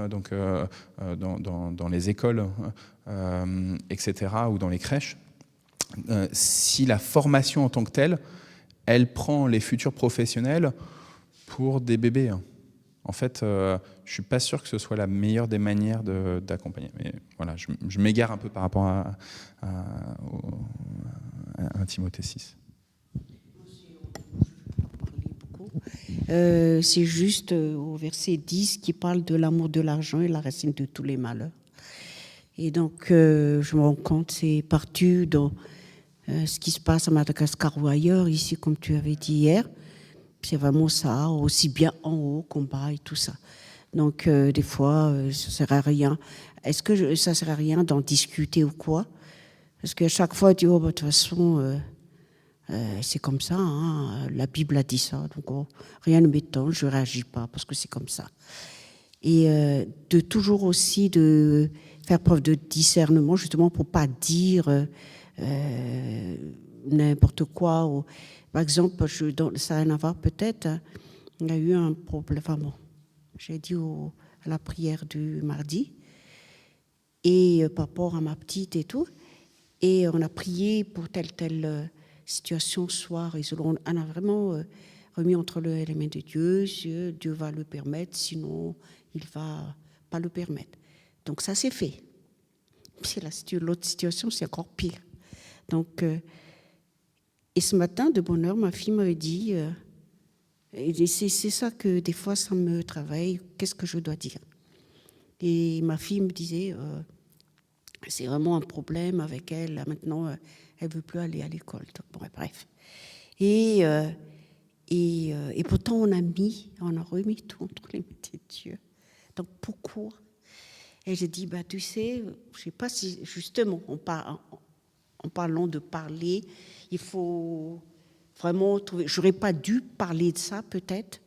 Speaker 1: donc dans les écoles, etc., ou dans les crèches, si la formation en tant que telle, elle prend les futurs professionnels pour des bébés. En fait, je ne suis pas sûr que ce soit la meilleure des manières d'accompagner. Mais voilà, je m'égare un peu par rapport à Timothée 6.
Speaker 2: C'est juste au verset 10 qui parle de l'amour de l'argent et la racine de tous les malheurs. Et donc, je me rends compte, c'est partout dans ce qui se passe à Madagascar ou ailleurs, ici, comme tu avais dit hier. C'est vraiment ça, aussi bien en haut qu'en bas et tout ça. Donc, des fois, ça ne sert à rien. Est-ce que ça ne sert à rien d'en discuter ou quoi? Parce qu'à chaque fois, tu dis, de toute façon, c'est comme ça, hein, la Bible a dit ça, donc rien ne m'étonne, je ne réagis pas parce que c'est comme ça. Et de toujours aussi de faire preuve de discernement, justement pour ne pas dire n'importe quoi. Ou, par exemple, ça n'a rien à voir peut-être, il y a eu un problème, enfin bon, j'ai dit à la prière du mardi, et par rapport à ma petite et tout, et on a prié pour telle situation soit résolue. On a vraiment remis entre les mains de Dieu, Dieu va le permettre, sinon il ne va pas le permettre. Donc ça c'est fait. L'autre situation, c'est encore pire. Donc, et ce matin, de bonne heure, ma fille m'avait dit, c'est ça que des fois ça me travaille, qu'est-ce que je dois dire? Et ma fille me disait, c'est vraiment un problème avec elle, là, maintenant elle ne veut plus aller à l'école. Bon, bref. Et pourtant on a remis tout entre les mains de Dieu. Donc pourquoi? Et j'ai dit, tu sais, je ne sais pas si justement en parlant de parler, il faut vraiment trouver. J'aurais pas dû parler de ça peut-être,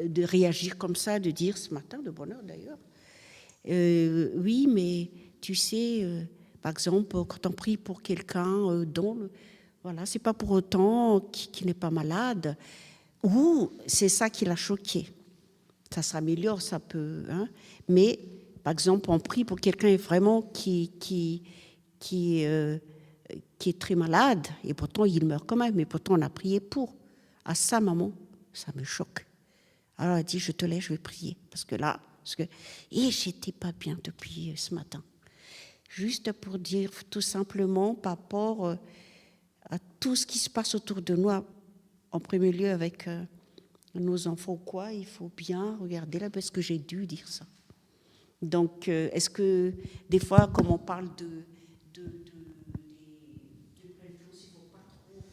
Speaker 2: de réagir comme ça, de dire ce matin, de bonne heure d'ailleurs. Oui, mais tu sais, par exemple, quand on prie pour quelqu'un voilà, c'est pas pour autant qu'il n'est pas malade, ou c'est ça qui l'a choqué. Ça s'améliore, ça peut, hein, mais par exemple, on prie pour quelqu'un vraiment qui est très malade, et pourtant il meurt quand même, mais pourtant on a prié pour. À ça, maman, ça me choque. Alors elle a dit, je te laisse, je vais prier. Et j'étais pas bien depuis ce matin. Juste pour dire tout simplement par rapport à tout ce qui se passe autour de nous, en premier lieu avec nos enfants ou quoi, il faut bien regarder là, parce que j'ai dû dire ça. Donc, est-ce que des fois, comme on parle de plein de choses, il ne faut pas trop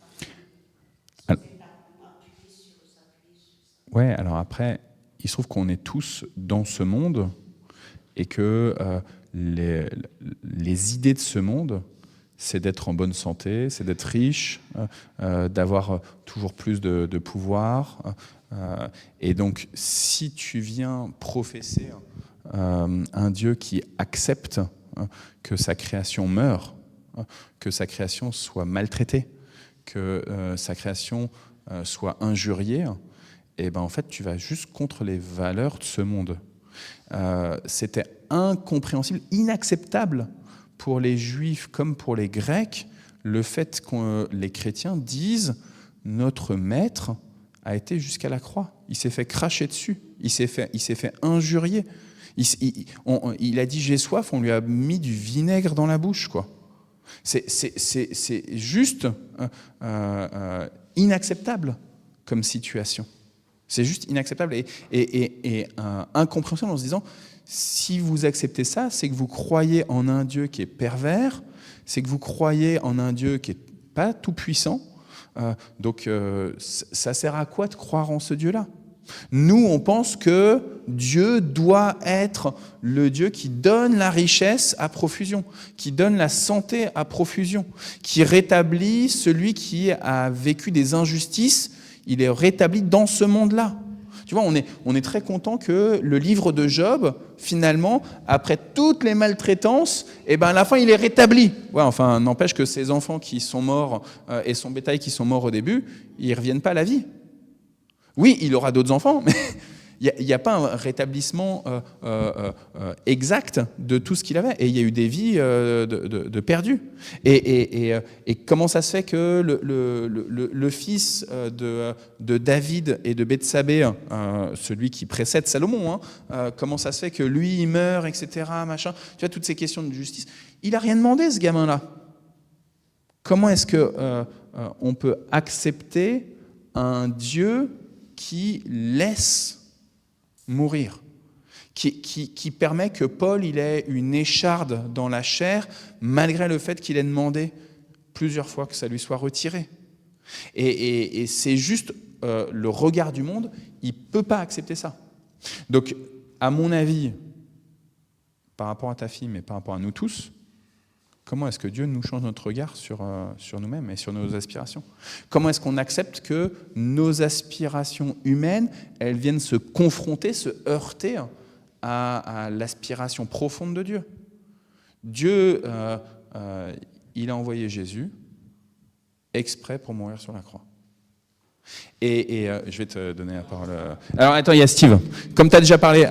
Speaker 2: appuyer sur ça?
Speaker 1: Ouais, alors après, il se trouve qu'on est tous dans ce monde et que les idées de ce monde, c'est d'être en bonne santé, c'est d'être riche, d'avoir toujours plus de pouvoir. Et donc, si tu viens professer un Dieu qui accepte que sa création meure, que sa création soit maltraitée, que sa création soit injuriée, et ben en fait, tu vas juste contre les valeurs de ce monde. C'était incompréhensible, inacceptable pour les Juifs comme pour les Grecs, le fait que les chrétiens disent « notre maître a été jusqu'à la croix, il s'est fait cracher dessus, il s'est fait injurier, il a dit « j'ai soif », on lui a mis du vinaigre dans la bouche, quoi. C'est juste inacceptable comme situation. C'est juste inacceptable et incompréhensible en se disant, si vous acceptez ça, c'est que vous croyez en un Dieu qui est pervers, c'est que vous croyez en un Dieu qui n'est pas tout-puissant. Donc ça sert à quoi de croire en ce Dieu-là ? Nous, on pense que Dieu doit être le Dieu qui donne la richesse à profusion, qui donne la santé à profusion, qui rétablit celui qui a vécu des injustices, il est rétabli dans ce monde-là. Tu vois, on est très content que le livre de Job, finalement, après toutes les maltraitances, eh ben, à la fin, il est rétabli. Ouais, enfin, n'empêche que ses enfants qui sont morts et son bétail qui sont morts au début, ils ne reviennent pas à la vie. Oui, il aura d'autres enfants, mais il n'y a pas un rétablissement exact de tout ce qu'il avait. Et il y a eu des vies de perdues. Et comment ça se fait que le fils de David et de Bethsabée, celui qui précède Salomon, comment ça se fait que lui, il meurt, etc., machin. Tu vois, toutes ces questions de justice. Il n'a rien demandé, ce gamin-là. Comment est-ce qu'on peut accepter un Dieu qui laisse mourir, qui permet que Paul il ait une écharde dans la chair, malgré le fait qu'il ait demandé plusieurs fois que ça lui soit retiré. Et c'est juste le regard du monde, il ne peut pas accepter ça. Donc, à mon avis, par rapport à ta fille, mais par rapport à nous tous, comment est-ce que Dieu nous change notre regard sur nous-mêmes et sur nos aspirations ? Comment est-ce qu'on accepte que nos aspirations humaines, elles viennent se confronter, se heurter à l'aspiration profonde de Dieu ? Dieu, il a envoyé Jésus exprès pour mourir sur la croix. Et je vais te donner la parole. Alors attends, il y a Steve. Comme tu as déjà parlé,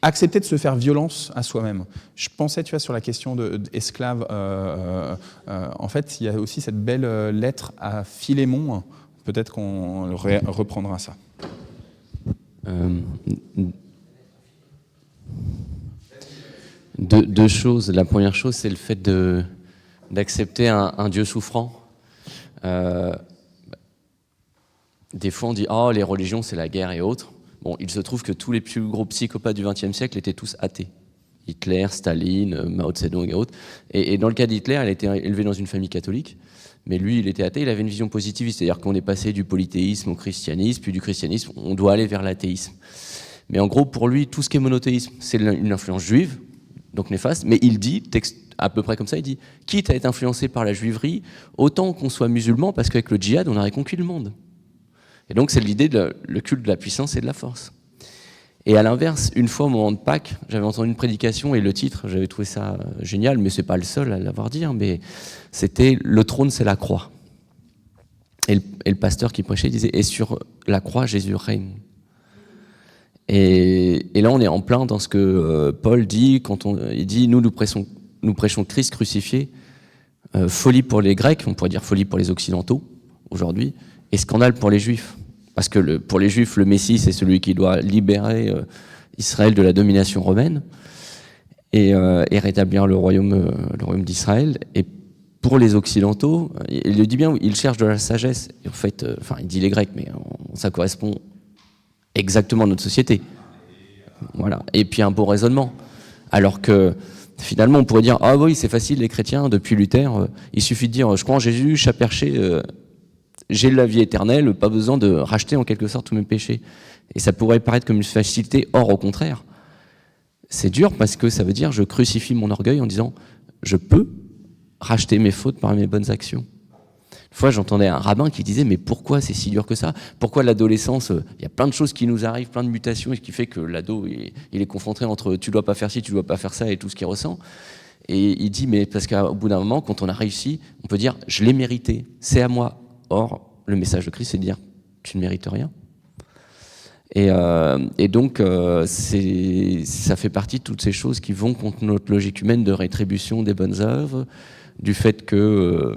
Speaker 1: accepter de se faire violence à soi-même. Je pensais, tu vois, sur la question d'esclave. En fait, il y a aussi cette belle lettre à Philémon. Peut-être qu'on reprendra ça.
Speaker 8: Deux choses. La première chose, c'est le fait d'accepter un Dieu souffrant. Des fois, on dit « Oh, les religions, c'est la guerre et autres ». Bon, il se trouve que tous les plus gros psychopathes du XXe siècle étaient tous athées. Hitler, Staline, Mao Tse-tung et autres. Et dans le cas d'Hitler, il a été élevé dans une famille catholique, mais lui, il était athée, il avait une vision positiviste, c'est-à-dire qu'on est passé du polythéisme au christianisme, puis du christianisme, on doit aller vers l'athéisme. Mais en gros, pour lui, tout ce qui est monothéisme, c'est une influence juive, donc néfaste, mais il dit, à peu près comme ça, il dit, quitte à être influencé par la juiverie, autant qu'on soit musulman, parce qu'avec le djihad, on aurait conquis le monde. Et donc, c'est l'idée le culte de la puissance et de la force. Et à l'inverse, une fois au moment de Pâques, j'avais entendu une prédication et le titre, j'avais trouvé ça génial, mais c'est pas le seul à l'avoir dit, mais c'était « Le trône, c'est la croix ». Et le pasteur qui prêchait disait « Et sur la croix, Jésus règne ». Et là, on est en plein dans ce que Paul dit, il dit « Nous prêchons Christ crucifié, folie pour les Grecs, on pourrait dire folie pour les Occidentaux, aujourd'hui, et scandale pour les Juifs. Parce que pour les Juifs, le Messie, c'est celui qui doit libérer Israël de la domination romaine et rétablir le royaume d'Israël. Et pour les Occidentaux, il le dit bien, il cherche de la sagesse. Et en fait, il dit les Grecs, mais ça correspond exactement à notre société. Voilà. Et puis un bon raisonnement. Alors que finalement, on pourrait dire, ah oui, c'est facile, les chrétiens, depuis Luther, il suffit de dire, je crois en Jésus, chat perché, j'ai la vie éternelle, pas besoin de racheter en quelque sorte tous mes péchés. Et ça pourrait paraître comme une facilité, or au contraire, c'est dur parce que ça veut dire je crucifie mon orgueil en disant je peux racheter mes fautes par mes bonnes actions. Une fois, j'entendais un rabbin qui disait mais pourquoi c'est si dur que ça? Pourquoi l'adolescence, il y a plein de choses qui nous arrivent, plein de mutations, et ce qui fait que l'ado il est confronté entre tu dois pas faire ci, tu dois pas faire ça et tout ce qu'il ressent. Et il dit mais parce qu'au bout d'un moment, quand on a réussi, on peut dire je l'ai mérité, c'est à moi. Or, le message de Christ, c'est de dire tu ne mérites rien. Et donc, ça fait partie de toutes ces choses qui vont contre notre logique humaine de rétribution des bonnes œuvres, du fait que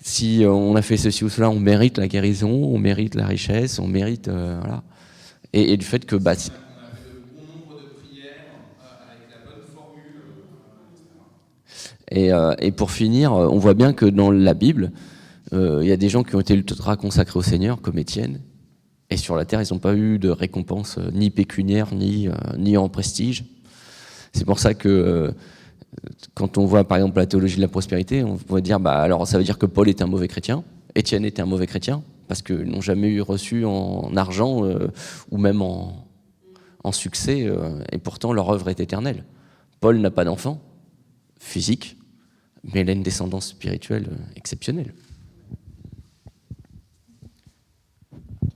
Speaker 8: si on a fait ceci ou cela, on mérite la guérison, on mérite la richesse, on mérite... voilà. Et du fait que... si... Et pour finir, on voit bien que dans la Bible, il y a des gens qui ont été ultra consacrés au Seigneur, comme Étienne, et sur la terre, ils n'ont pas eu de récompense ni pécuniaire, ni en prestige. C'est pour ça que quand on voit par exemple la théologie de la prospérité, on va dire alors ça veut dire que Paul était un mauvais chrétien, Étienne était un mauvais chrétien, parce qu'ils n'ont jamais eu reçu en argent ou même en succès, et pourtant leur œuvre est éternelle. Paul n'a pas d'enfant physique, mais il a une descendance spirituelle exceptionnelle.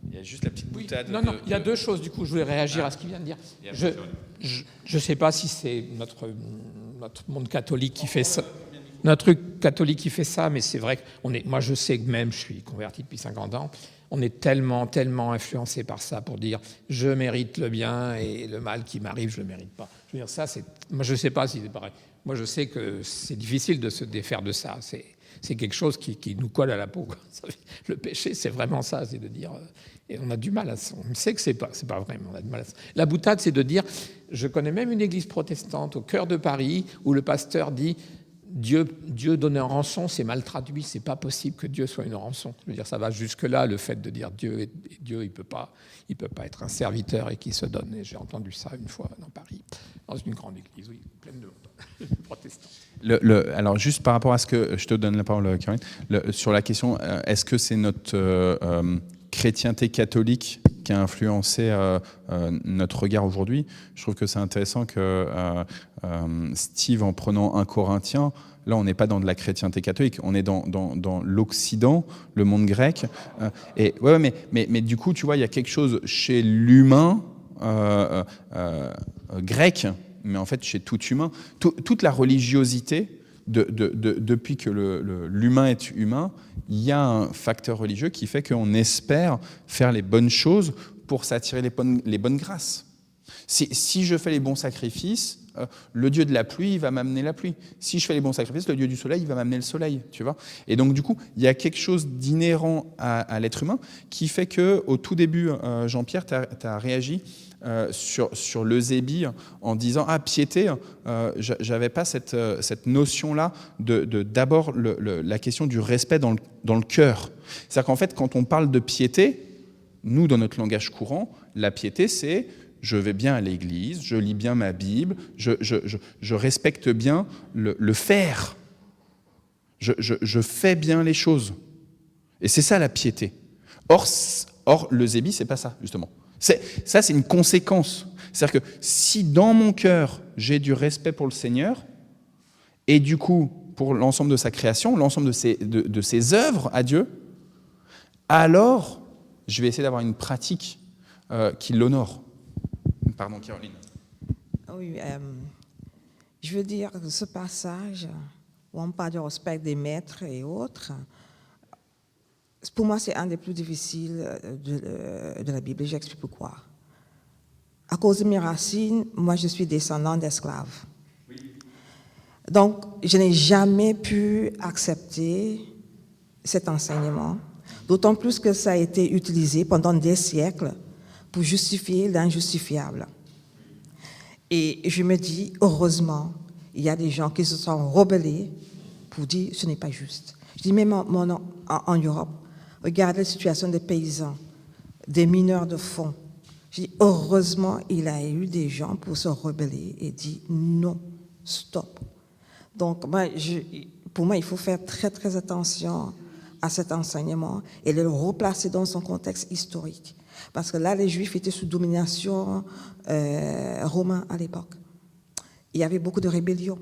Speaker 1: Il y a juste la petite boutade.
Speaker 9: Non, il y a deux choses, du coup, je voulais réagir à ce qu'il vient de dire. Je ne sais pas si c'est notre monde catholique qui fait ça. Notre truc catholique qui fait ça, mais c'est vrai que moi je sais que même, je suis converti depuis 50 ans, on est tellement influencé par ça pour dire je mérite le bien et le mal qui m'arrive, je ne le mérite pas. Je veux dire, ça, moi je ne sais pas si c'est pareil. Moi je sais que c'est difficile de se défaire de ça. C'est quelque chose qui nous colle à la peau, quoi. Le péché, c'est vraiment ça, c'est de dire... Et on a du mal à ça. On sait que c'est pas vrai, mais on a du mal à ça. La boutade, c'est de dire... Je connais même une église protestante au cœur de Paris où le pasteur dit Dieu donner en rançon, c'est mal traduit, c'est pas possible que Dieu soit une rançon. Je veux dire, ça va jusque-là, le fait de dire Dieu, il peut pas être un serviteur et qui se donne. Et j'ai entendu ça une fois dans Paris, dans une grande église, oui, pleine de protestants.
Speaker 1: Alors, juste par rapport à ce que... Je te donne la parole, Caroline. Sur la question, est-ce que c'est notre chrétienté catholique qui a influencé notre regard aujourd'hui? Je trouve que c'est intéressant que Steve, en prenant 1 Corinthiens, là, on n'est pas dans de la chrétienté catholique, on est dans l'Occident, le monde grec. Mais du coup, tu vois, il y a quelque chose chez l'humain grec, mais en fait chez tout humain. Toute la religiosité, depuis que l'humain est humain, il y a un facteur religieux qui fait qu'on espère faire les bonnes choses pour s'attirer les bonnes grâces. Si je fais les bons sacrifices, le dieu de la pluie, il va m'amener la pluie. Si je fais les bons sacrifices, le dieu du soleil, il va m'amener le soleil, tu vois. Et donc, du coup, il y a quelque chose d'inhérent à l'être humain qui fait qu'au tout début, Jean-Pierre, tu as réagi sur l'eusébie en disant piété, j'avais pas cette notion-là d'abord la question du respect dans le cœur. C'est-à-dire qu'en fait, quand on parle de piété, nous, dans notre langage courant, la piété, c'est je vais bien à l'église, je lis bien ma Bible, je respecte bien le faire. Je fais bien les choses. Et c'est ça la piété. Or l'eusébie, c'est pas ça, justement. Ça, c'est une conséquence. C'est-à-dire que si dans mon cœur, j'ai du respect pour le Seigneur, et du coup, pour l'ensemble de sa création, l'ensemble de ses œuvres à Dieu, alors, je vais essayer d'avoir une pratique qui l'honore. Pardon, Caroline.
Speaker 10: Oui, je veux dire que ce passage où on parle du respect des maîtres et autres, pour moi, c'est un des plus difficiles de la Bible. J'explique pourquoi. À cause de mes racines, moi, je suis descendant d'esclaves. Oui. Donc, je n'ai jamais pu accepter cet enseignement, d'autant plus que ça a été utilisé pendant des siècles pour justifier l'injustifiable. Et je me dis, heureusement, il y a des gens qui se sont rebellés pour dire ce n'est pas juste. Je dis même en Europe, regardez la situation des paysans, des mineurs de fond. Je dis, heureusement, il y a eu des gens pour se rebeller et dire non, stop. Donc, pour moi, il faut faire très, très attention à cet enseignement et de le replacer dans son contexte historique. Parce que là, les Juifs étaient sous domination romaine à l'époque. Il y avait beaucoup de rébellions.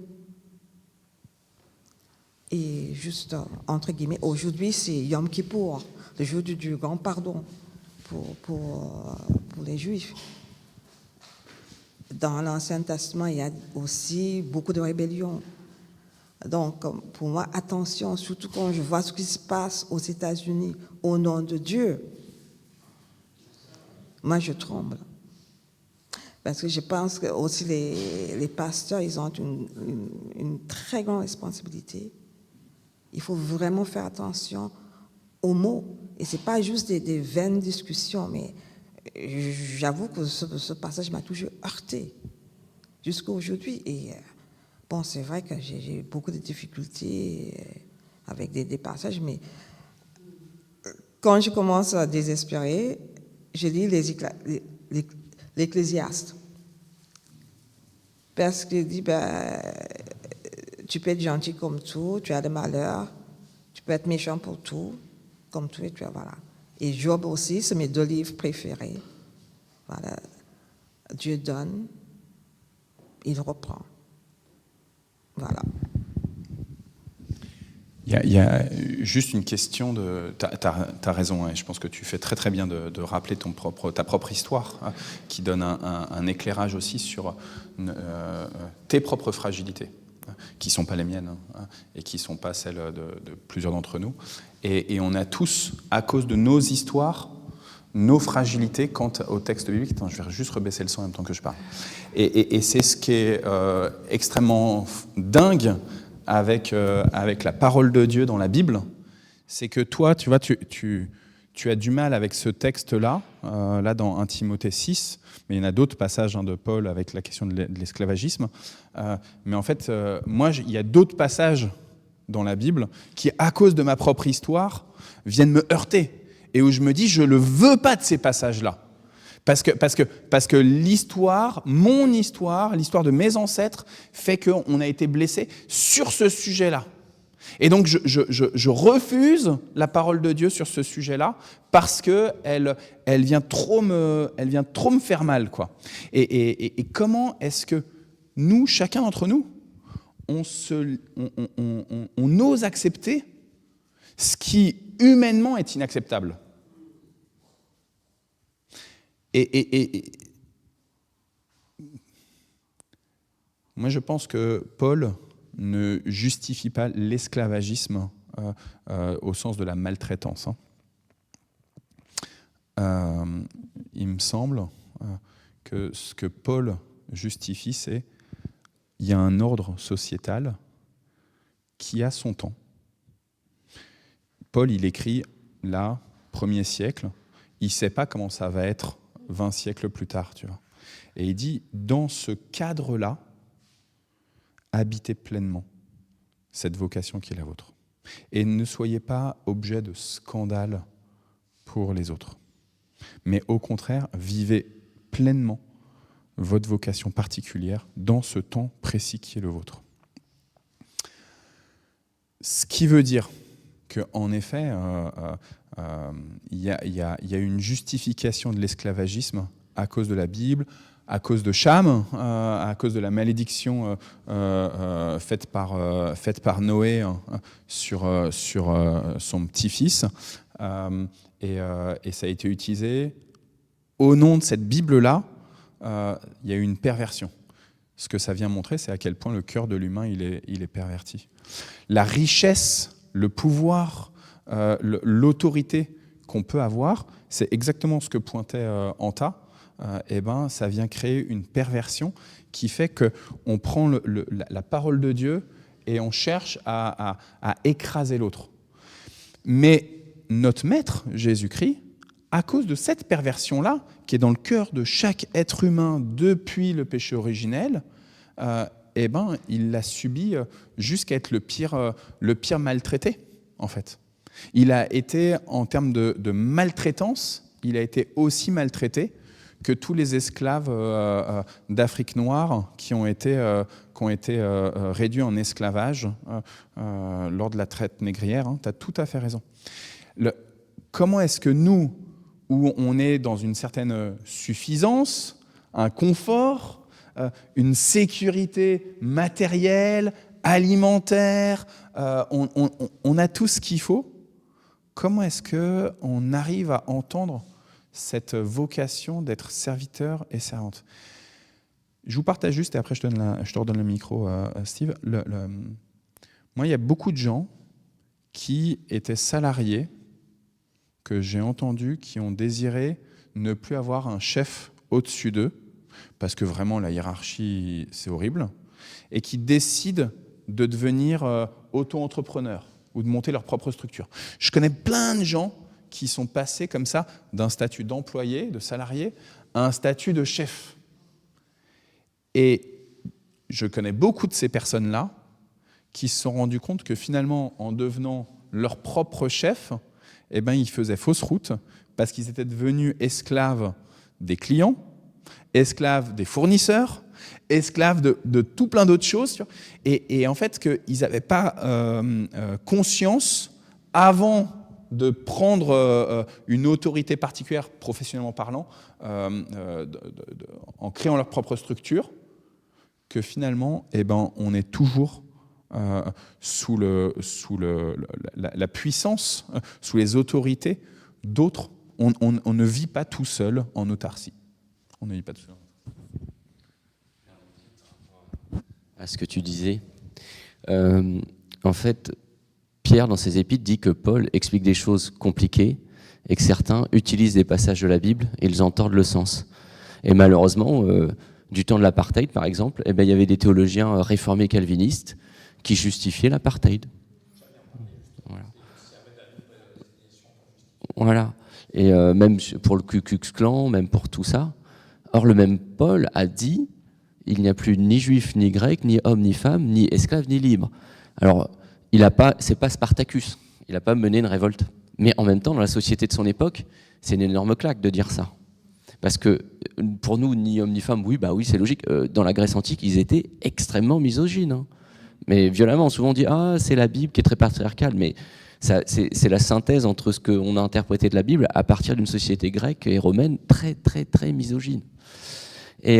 Speaker 10: Et juste, entre guillemets, aujourd'hui, c'est Yom Kippour, le jour du grand pardon pour les Juifs. Dans l'Ancien Testament, il y a aussi beaucoup de rébellions. Donc, pour moi, attention, surtout quand je vois ce qui se passe aux États-Unis au nom de Dieu, moi, je tremble. Parce que je pense que aussi les pasteurs, ils ont une très grande responsabilité. Il faut vraiment faire attention aux mots. Et ce n'est pas juste des vaines discussions, mais j'avoue que ce passage m'a toujours heurté jusqu'à aujourd'hui. Et bon, c'est vrai que j'ai beaucoup de difficultés avec des passages, mais quand je commence à désespérer, je lis l'Ecclésiaste. Parce qu'il dit, tu peux être gentil comme tout, tu as des malheurs, tu peux être méchant pour tout, comme tout, et tu as, voilà. Et Job aussi, c'est mes 2 livres préférés. Voilà. Dieu donne, il reprend. Voilà.
Speaker 1: Il y a juste une question de... Tu as raison, hein, je pense que tu fais très très bien de rappeler ta propre histoire, hein, qui donne un éclairage aussi sur tes propres fragilités, hein, qui ne sont pas les miennes, hein, et qui ne sont pas celles de plusieurs d'entre nous. Et on a tous, à cause de nos histoires, nos fragilités quant au texte biblique. Attends, je vais juste rebaisser le son en même temps que je parle. Et c'est ce qui est extrêmement dingue avec la parole de Dieu dans la Bible, c'est que toi, tu vois, tu as du mal avec ce texte-là, là dans 1 Timothée 6, mais il y en a d'autres passages, hein, de Paul avec la question de l'esclavagisme. Mais en fait, moi, il y a d'autres passages dans la Bible qui, à cause de ma propre histoire, viennent me heurter. Et où je me dis, je ne veux pas de ces passages-là. Parce que l'histoire, mon histoire, l'histoire de mes ancêtres, fait qu'on a été blessé sur ce sujet-là. Et donc, je refuse la parole de Dieu sur ce sujet-là parce qu'elle vient trop me faire mal, quoi. Et comment est-ce que nous, chacun d'entre nous, on ose accepter ce qui, humainement, est inacceptable ? Et moi, je pense que Paul ne justifie pas l'esclavagisme au sens de la maltraitance. Il me semble que ce que Paul justifie, c'est qu'il y a un ordre sociétal qui a son temps. Paul, il écrit là, 1er siècle, il ne sait pas comment ça va être 20 siècles plus tard, tu vois. Et il dit, dans ce cadre-là, habitez pleinement cette vocation qui est la vôtre. Et ne soyez pas objet de scandale pour les autres. Mais au contraire, vivez pleinement votre vocation particulière dans ce temps précis qui est le vôtre. Ce qui veut dire qu'en effet, il y a une justification de l'esclavagisme à cause de la Bible, à cause de Cham, à cause de la malédiction faite par Noé sur son petit-fils. Et ça a été utilisé. Au nom de cette Bible-là, il y a eu une perversion. Ce que ça vient montrer, c'est à quel point le cœur de l'humain il est perverti. La richesse, le pouvoir, l'autorité qu'on peut avoir, c'est exactement ce que pointait Anta. Ça vient créer une perversion qui fait qu'on prend la parole de Dieu et on cherche à écraser l'autre. Mais notre Maître, Jésus-Christ, à cause de cette perversion-là, qui est dans le cœur de chaque être humain depuis le péché originel, il l'a subi jusqu'à être le pire maltraité, en fait. Il a été, en termes de maltraitance, il a été aussi maltraité que tous les esclaves d'Afrique noire qui ont été réduits en esclavage lors de la traite négrière. Hein, tu as tout à fait raison. Comment est-ce que nous, où on est dans une certaine suffisance, un confort, une sécurité matérielle, alimentaire, on a tout ce qu'il faut, comment est-ce qu'on arrive à entendre cette vocation d'être serviteur et servante? Je vous partage juste, et après je te redonne le micro, Steve. Moi, il y a beaucoup de gens qui étaient salariés, que j'ai entendus, qui ont désiré ne plus avoir un chef au-dessus d'eux, parce que vraiment la hiérarchie, c'est horrible, et qui décident de devenir auto-entrepreneurs ou de monter leur propre structure. Je connais plein de gens qui sont passés comme ça d'un statut d'employé, de salarié, à un statut de chef. Et je connais beaucoup de ces personnes-là qui se sont rendus compte que finalement, en devenant leur propre chef, eh ben, ils faisaient fausse route parce qu'ils étaient devenus esclaves des clients, esclaves des fournisseurs, esclaves de tout plein d'autres choses. Et en fait, qu'ils n'avaient pas conscience, avant de prendre une autorité particulière, professionnellement parlant, en créant leur propre structure, que finalement, eh ben, on est toujours sous la puissance, sous les autorités d'autres. On ne vit pas tout seul en autarcie. On ne vit pas tout seul.
Speaker 8: À ce que tu disais, en fait, Pierre, dans ses épîtres, dit que Paul explique des choses compliquées et que certains utilisent des passages de la Bible et ils en tordent le sens. Et malheureusement, du temps de l'apartheid, par exemple, eh ben, il y avait des théologiens réformés calvinistes qui justifiaient l'apartheid. Voilà. Et même pour le Ku Klux Klan, même pour tout ça. Or, le même Paul a dit il n'y a plus ni juif, ni grec, ni homme, ni femme, ni esclave, ni libre. Alors, c'est pas Spartacus. Il n'a pas mené une révolte. Mais en même temps, dans la société de son époque, c'est une énorme claque de dire ça. Parce que pour nous, ni homme ni femme, oui, c'est logique. Dans la Grèce antique, ils étaient extrêmement misogynes. Hein. Mais violemment, souvent on dit « Ah, c'est la Bible qui est très patriarcale ». Mais c'est la synthèse entre ce qu'on a interprété de la Bible à partir d'une société grecque et romaine très, très, très misogyne. Et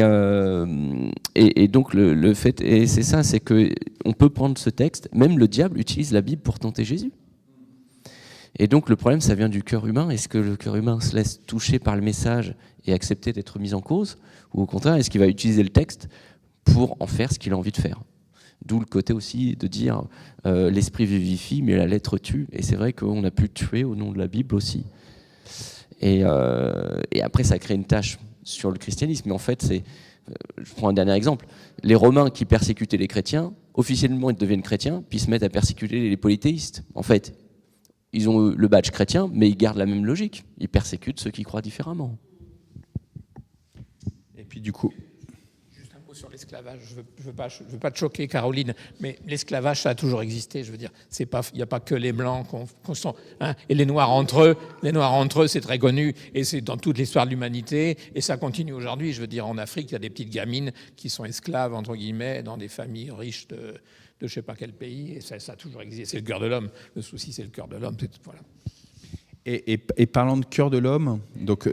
Speaker 8: donc le fait, et c'est ça, c'est qu'on peut prendre ce texte, même le diable utilise la Bible pour tenter Jésus. Et donc le problème, ça vient du cœur humain. Est-ce que le cœur humain se laisse toucher par le message et accepter d'être mis en cause? Ou au contraire, est-ce qu'il va utiliser le texte pour en faire ce qu'il a envie de faire? D'où le côté aussi de dire l'esprit vivifie, mais la lettre tue. Et c'est vrai qu'on a pu tuer au nom de la Bible aussi. Et après, ça crée une tâche sur le christianisme. Mais en fait, je prends un dernier exemple. Les Romains qui persécutaient les chrétiens, officiellement, ils deviennent chrétiens, puis ils se mettent à persécuter les polythéistes. En fait, ils ont le badge chrétien, mais ils gardent la même logique. Ils persécutent ceux qui croient différemment.
Speaker 1: Et puis du coup...
Speaker 9: Juste un mot sur l'esclavage. Je veux pas te choquer, Caroline, mais l'esclavage, ça a toujours existé. Je veux dire, il n'y a pas que les Blancs qu'on sont... Hein, et les Noirs entre eux, c'est très connu. Et c'est dans toute l'histoire de l'humanité. Et ça continue aujourd'hui. Je veux dire, en Afrique, il y a des petites gamines qui sont esclaves, entre guillemets, dans des familles riches de je ne sais pas quel pays, et ça a toujours existé. C'est le cœur de l'homme. Le souci, c'est le cœur de l'homme. Voilà.
Speaker 1: Et parlant de cœur de l'homme, donc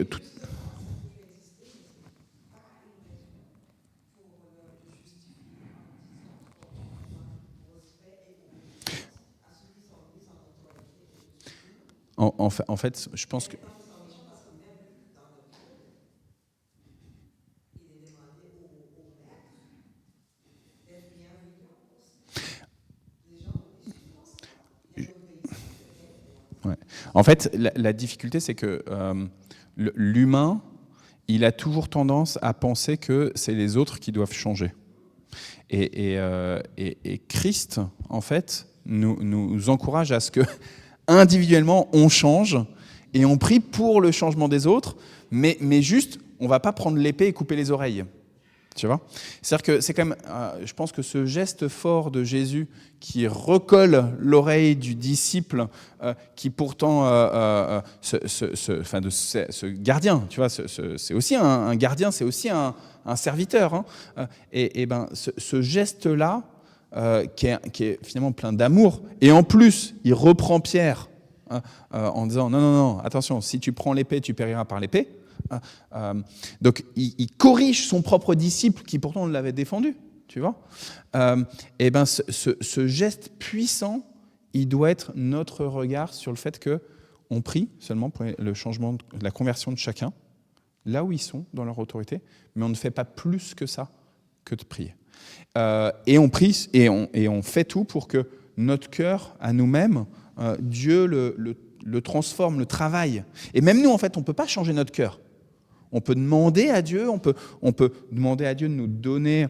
Speaker 1: en fait, je pense que... Ouais. En fait, la difficulté, c'est que l'humain, il a toujours tendance à penser que c'est les autres qui doivent changer. Et Christ, en fait, nous encourage à ce que, individuellement, on change et on prie pour le changement des autres, mais juste, on ne va pas prendre l'épée et couper les oreilles. Tu vois ? C'est-à-dire que c'est quand même, je pense que ce geste fort de Jésus qui recolle l'oreille du disciple, qui pourtant, ce gardien, tu vois, c'est aussi un gardien, c'est aussi un serviteur. Hein, ce geste-là, qui est finalement plein d'amour, et en plus, il reprend Pierre en disant non, attention, si tu prends l'épée, tu périras par l'épée. Donc il corrige son propre disciple qui pourtant l'avait défendu, tu vois. Ce geste puissant, il doit être notre regard sur le fait que on prie seulement pour le changement, la conversion de chacun, là où ils sont dans leur autorité, mais on ne fait pas plus que ça que de prier. Et on prie et on fait tout pour que notre cœur, à nous-mêmes, Dieu le transforme, le travaille. Et même nous, en fait, on ne peut pas changer notre cœur. On peut demander à Dieu, on peut demander à Dieu de nous donner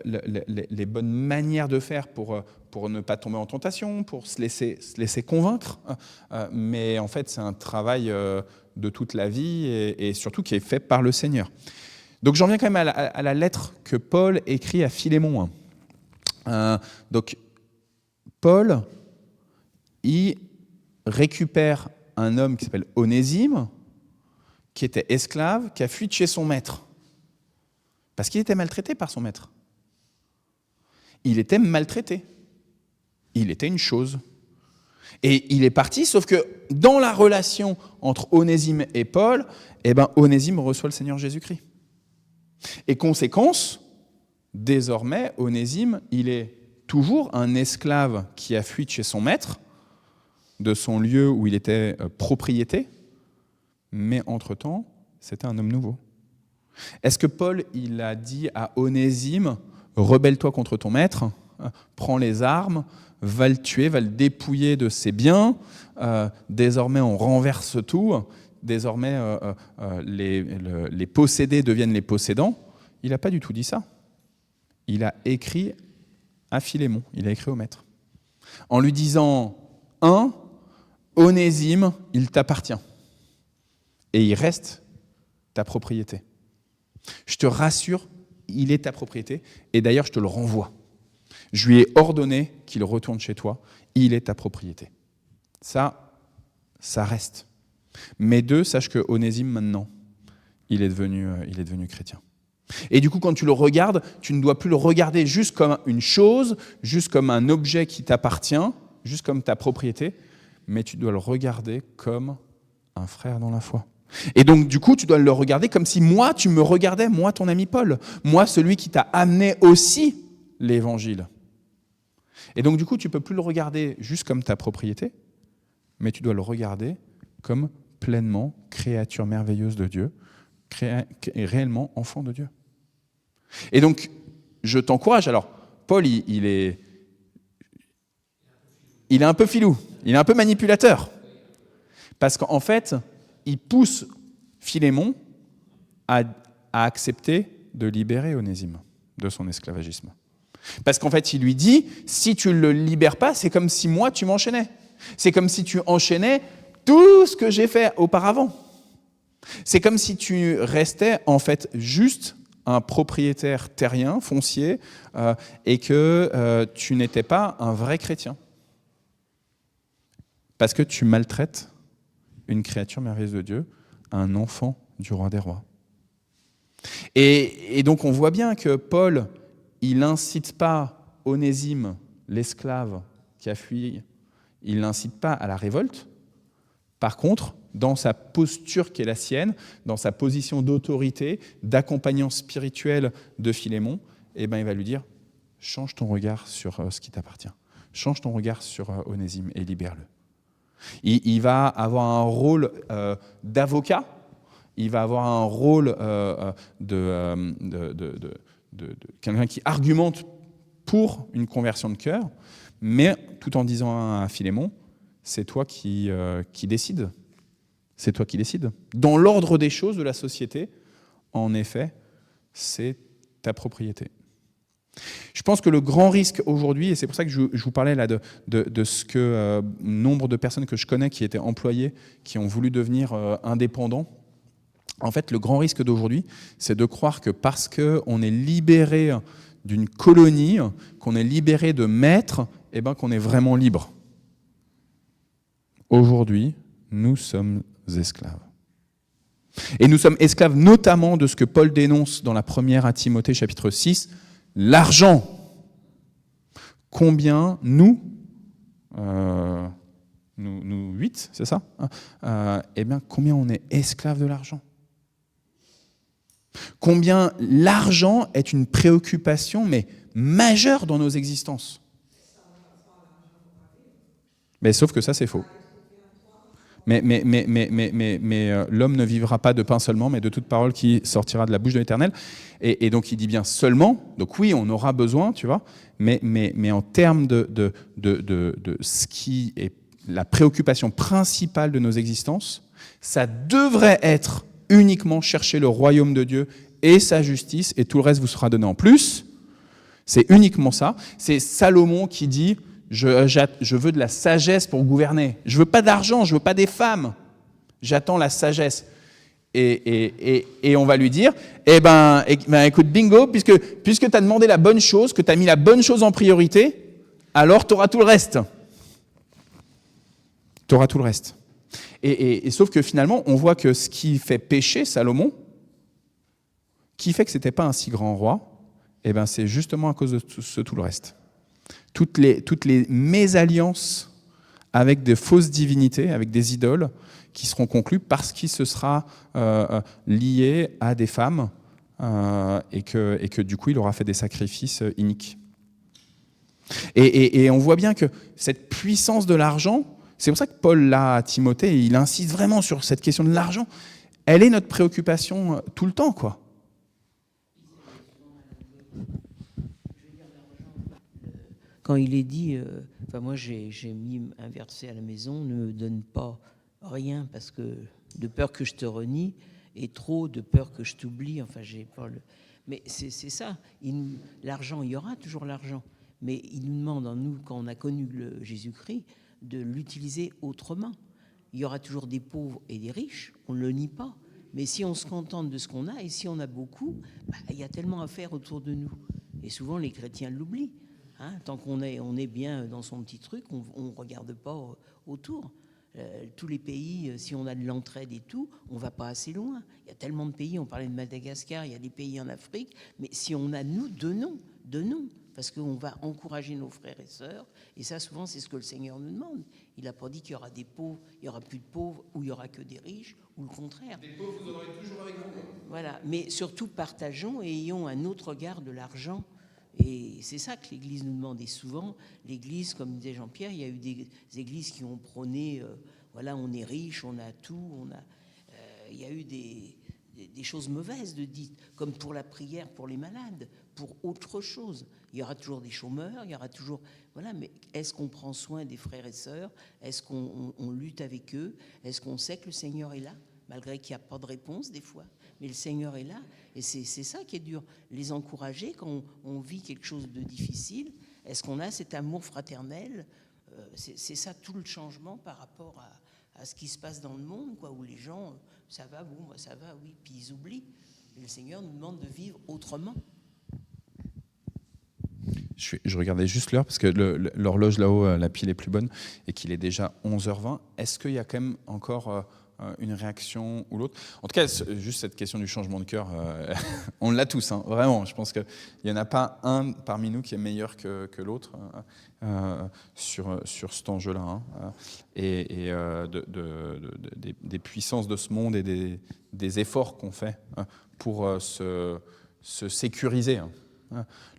Speaker 1: les bonnes manières de faire pour ne pas tomber en tentation, pour se laisser convaincre. Mais en fait, c'est un travail de toute la vie et surtout qui est fait par le Seigneur. Donc j'en viens quand même à la lettre que Paul écrit à Philémon. Donc Paul, il récupère un homme qui s'appelle Onésime, qui était esclave, qui a fui de chez son maître. Parce qu'il était maltraité par son maître. Il était maltraité. Il était une chose. Et il est parti, sauf que dans la relation entre Onésime et Paul, Onésime reçoit le Seigneur Jésus-Christ. Et conséquence, désormais, Onésime, il est toujours un esclave qui a fui de chez son maître, de son lieu où il était propriété, mais entre-temps, c'était un homme nouveau. Est-ce que Paul, il a dit à Onésime, rebelle-toi contre ton maître, prends les armes, va le tuer, va le dépouiller de ses biens, désormais on renverse tout, désormais les possédés deviennent les possédants. Il n'a pas du tout dit ça. Il a écrit à Philémon, il a écrit au maître, en lui disant, Onésime, il t'appartient. Et il reste ta propriété. Je te rassure, il est ta propriété, et d'ailleurs je te le renvoie. Je lui ai ordonné qu'il retourne chez toi, il est ta propriété. Ça reste. Mais sache que Onésime, maintenant, il est devenu chrétien. Et du coup, quand tu le regardes, tu ne dois plus le regarder juste comme une chose, juste comme un objet qui t'appartient, juste comme ta propriété, mais tu dois le regarder comme un frère dans la foi. Et donc, du coup, tu dois le regarder comme si tu me regardais, moi, ton ami Paul, moi, celui qui t'a amené aussi l'évangile. Et donc, du coup, tu ne peux plus le regarder juste comme ta propriété, mais tu dois le regarder comme pleinement créature merveilleuse de Dieu, réellement enfant de Dieu. Et donc, je t'encourage. Alors, Paul, il est un peu filou, il est un peu manipulateur, parce qu'en fait, il pousse Philémon à accepter de libérer Onésime de son esclavagisme. Parce qu'en fait, il lui dit, si tu ne le libères pas, c'est comme si moi, tu m'enchaînais. C'est comme si tu enchaînais tout ce que j'ai fait auparavant. C'est comme si tu restais en fait juste un propriétaire terrien, foncier, et que tu n'étais pas un vrai chrétien. Parce que tu maltraites une créature merveilleuse de Dieu, un enfant du roi des rois. Et donc on voit bien que Paul, il n'incite pas Onésime, l'esclave qui a fui, il n'incite pas à la révolte. Par contre, dans sa posture qui est la sienne, dans sa position d'autorité, d'accompagnant spirituel de Philémon, il va lui dire « Change ton regard sur ce qui t'appartient. Change ton regard sur Onésime et libère-le. » Il va avoir un rôle d'avocat, il va avoir un rôle de quelqu'un qui argumente pour une conversion de cœur, mais tout en disant à Philémon, c'est toi qui décides. C'est toi qui décides. Dans l'ordre des choses de la société, en effet, c'est ta propriété. Je pense que le grand risque aujourd'hui, et c'est pour ça que je vous parlais là de ce que nombre de personnes que je connais qui étaient employées, qui ont voulu devenir indépendants, En fait, le grand risque d'aujourd'hui, c'est de croire que parce qu'on est libéré d'une colonie, qu'on est libéré de maîtres, eh ben, qu'on est vraiment libre. Aujourd'hui, nous sommes esclaves. Et nous sommes esclaves notamment de ce que Paul dénonce dans la première à Timothée chapitre 6, l'argent. Combien nous 8, c'est ça eh bien, combien on est esclaves de l'argent? Combien l'argent est une préoccupation, mais majeure dans nos existences. Mais sauf que ça, c'est faux. Mais l'homme ne vivra pas de pain seulement, mais de toute parole qui sortira de la bouche de l'Éternel. Et donc, il dit bien seulement. Donc oui, on aura besoin, tu vois. Mais en termes de ce qui est la préoccupation principale de nos existences, ça devrait être uniquement chercher le royaume de Dieu et sa justice, et tout le reste vous sera donné en plus. C'est uniquement ça. C'est Salomon qui dit je veux de la sagesse pour gouverner. Je veux pas d'argent, je veux pas des femmes. J'attends la sagesse. Et on va lui dire écoute, bingo, puisque tu as demandé la bonne chose, que tu as mis la bonne chose en priorité, alors tu auras tout le reste. Tu auras tout le reste. Et sauf que finalement, on voit que ce qui fait pécher Salomon, qui fait que ce n'était pas un si grand roi, c'est justement à cause de tout le reste. Toutes les mésalliances avec des fausses divinités, avec des idoles, qui seront conclues parce qu'il se sera lié à des femmes et que du coup, il aura fait des sacrifices iniques. Et on voit bien que cette puissance de l'argent, c'est pour ça que Paul, là, à Timothée, il insiste vraiment sur cette question de l'argent. Elle est notre préoccupation tout le temps, quoi.
Speaker 3: Quand il est dit, moi j'ai mis un verset à la maison, ne me donne pas rien parce que de peur que je te renie et trop de peur que je t'oublie. Enfin, j'ai pas le. Mais c'est ça. L'argent, il y aura toujours l'argent, mais il nous demande, en nous, quand on a connu le Jésus-Christ, de l'utiliser autrement. Il y aura toujours des pauvres et des riches, on ne le nie pas. Mais si on se contente de ce qu'on a, et si on a beaucoup, il y a tellement à faire autour de nous. Et souvent, les chrétiens l'oublient. Tant qu'on est bien dans son petit truc, on ne regarde pas autour. Tous les pays, si on a de l'entraide et tout, on ne va pas assez loin. Il y a tellement de pays, on parlait de Madagascar, il y a des pays en Afrique, mais si on a, nous, donnons. Parce qu'on va encourager nos frères et sœurs, et ça, souvent, c'est ce que le Seigneur nous demande. Il n'a pas dit qu'il y aura des pauvres, il n'y aura plus de pauvres, ou il n'y aura que des riches, ou le contraire.
Speaker 1: Des pauvres, vous en aurez toujours avec vous.
Speaker 3: Voilà, mais surtout, partageons et ayons un autre regard de l'argent. Et c'est ça que l'Église nous demande. Et souvent, l'Église, comme disait Jean-Pierre, il y a eu des églises qui ont prôné, on est riche, on a tout, il y a eu des choses mauvaises de dites, comme pour la prière pour les malades, pour autre chose. Il y aura toujours des chômeurs, il y aura toujours... mais est-ce qu'on prend soin des frères et sœurs? Est-ce qu'on lutte avec eux? Est-ce qu'on sait que le Seigneur est là, malgré qu'il n'y a pas de réponse des fois? Mais le Seigneur est là, et c'est ça qui est dur. Les encourager quand on vit quelque chose de difficile. Est-ce qu'on a cet amour fraternel? C'est ça tout le changement par rapport à ce qui se passe dans le monde, où les gens, ça va, ça va, oui, puis ils oublient. Et le Seigneur nous demande de vivre autrement.
Speaker 1: Je regardais juste l'heure, parce que l'horloge là-haut, la pile est plus bonne, et qu'il est déjà 11h20. Est-ce qu'il y a quand même encore... une réaction ou l'autre. En tout cas, juste cette question du changement de cœur, on l'a tous, vraiment. Je pense qu'il n'y en a pas un parmi nous qui est meilleur que l'autre sur cet enjeu-là. Et des puissances de ce monde et des efforts qu'on fait pour se sécuriser.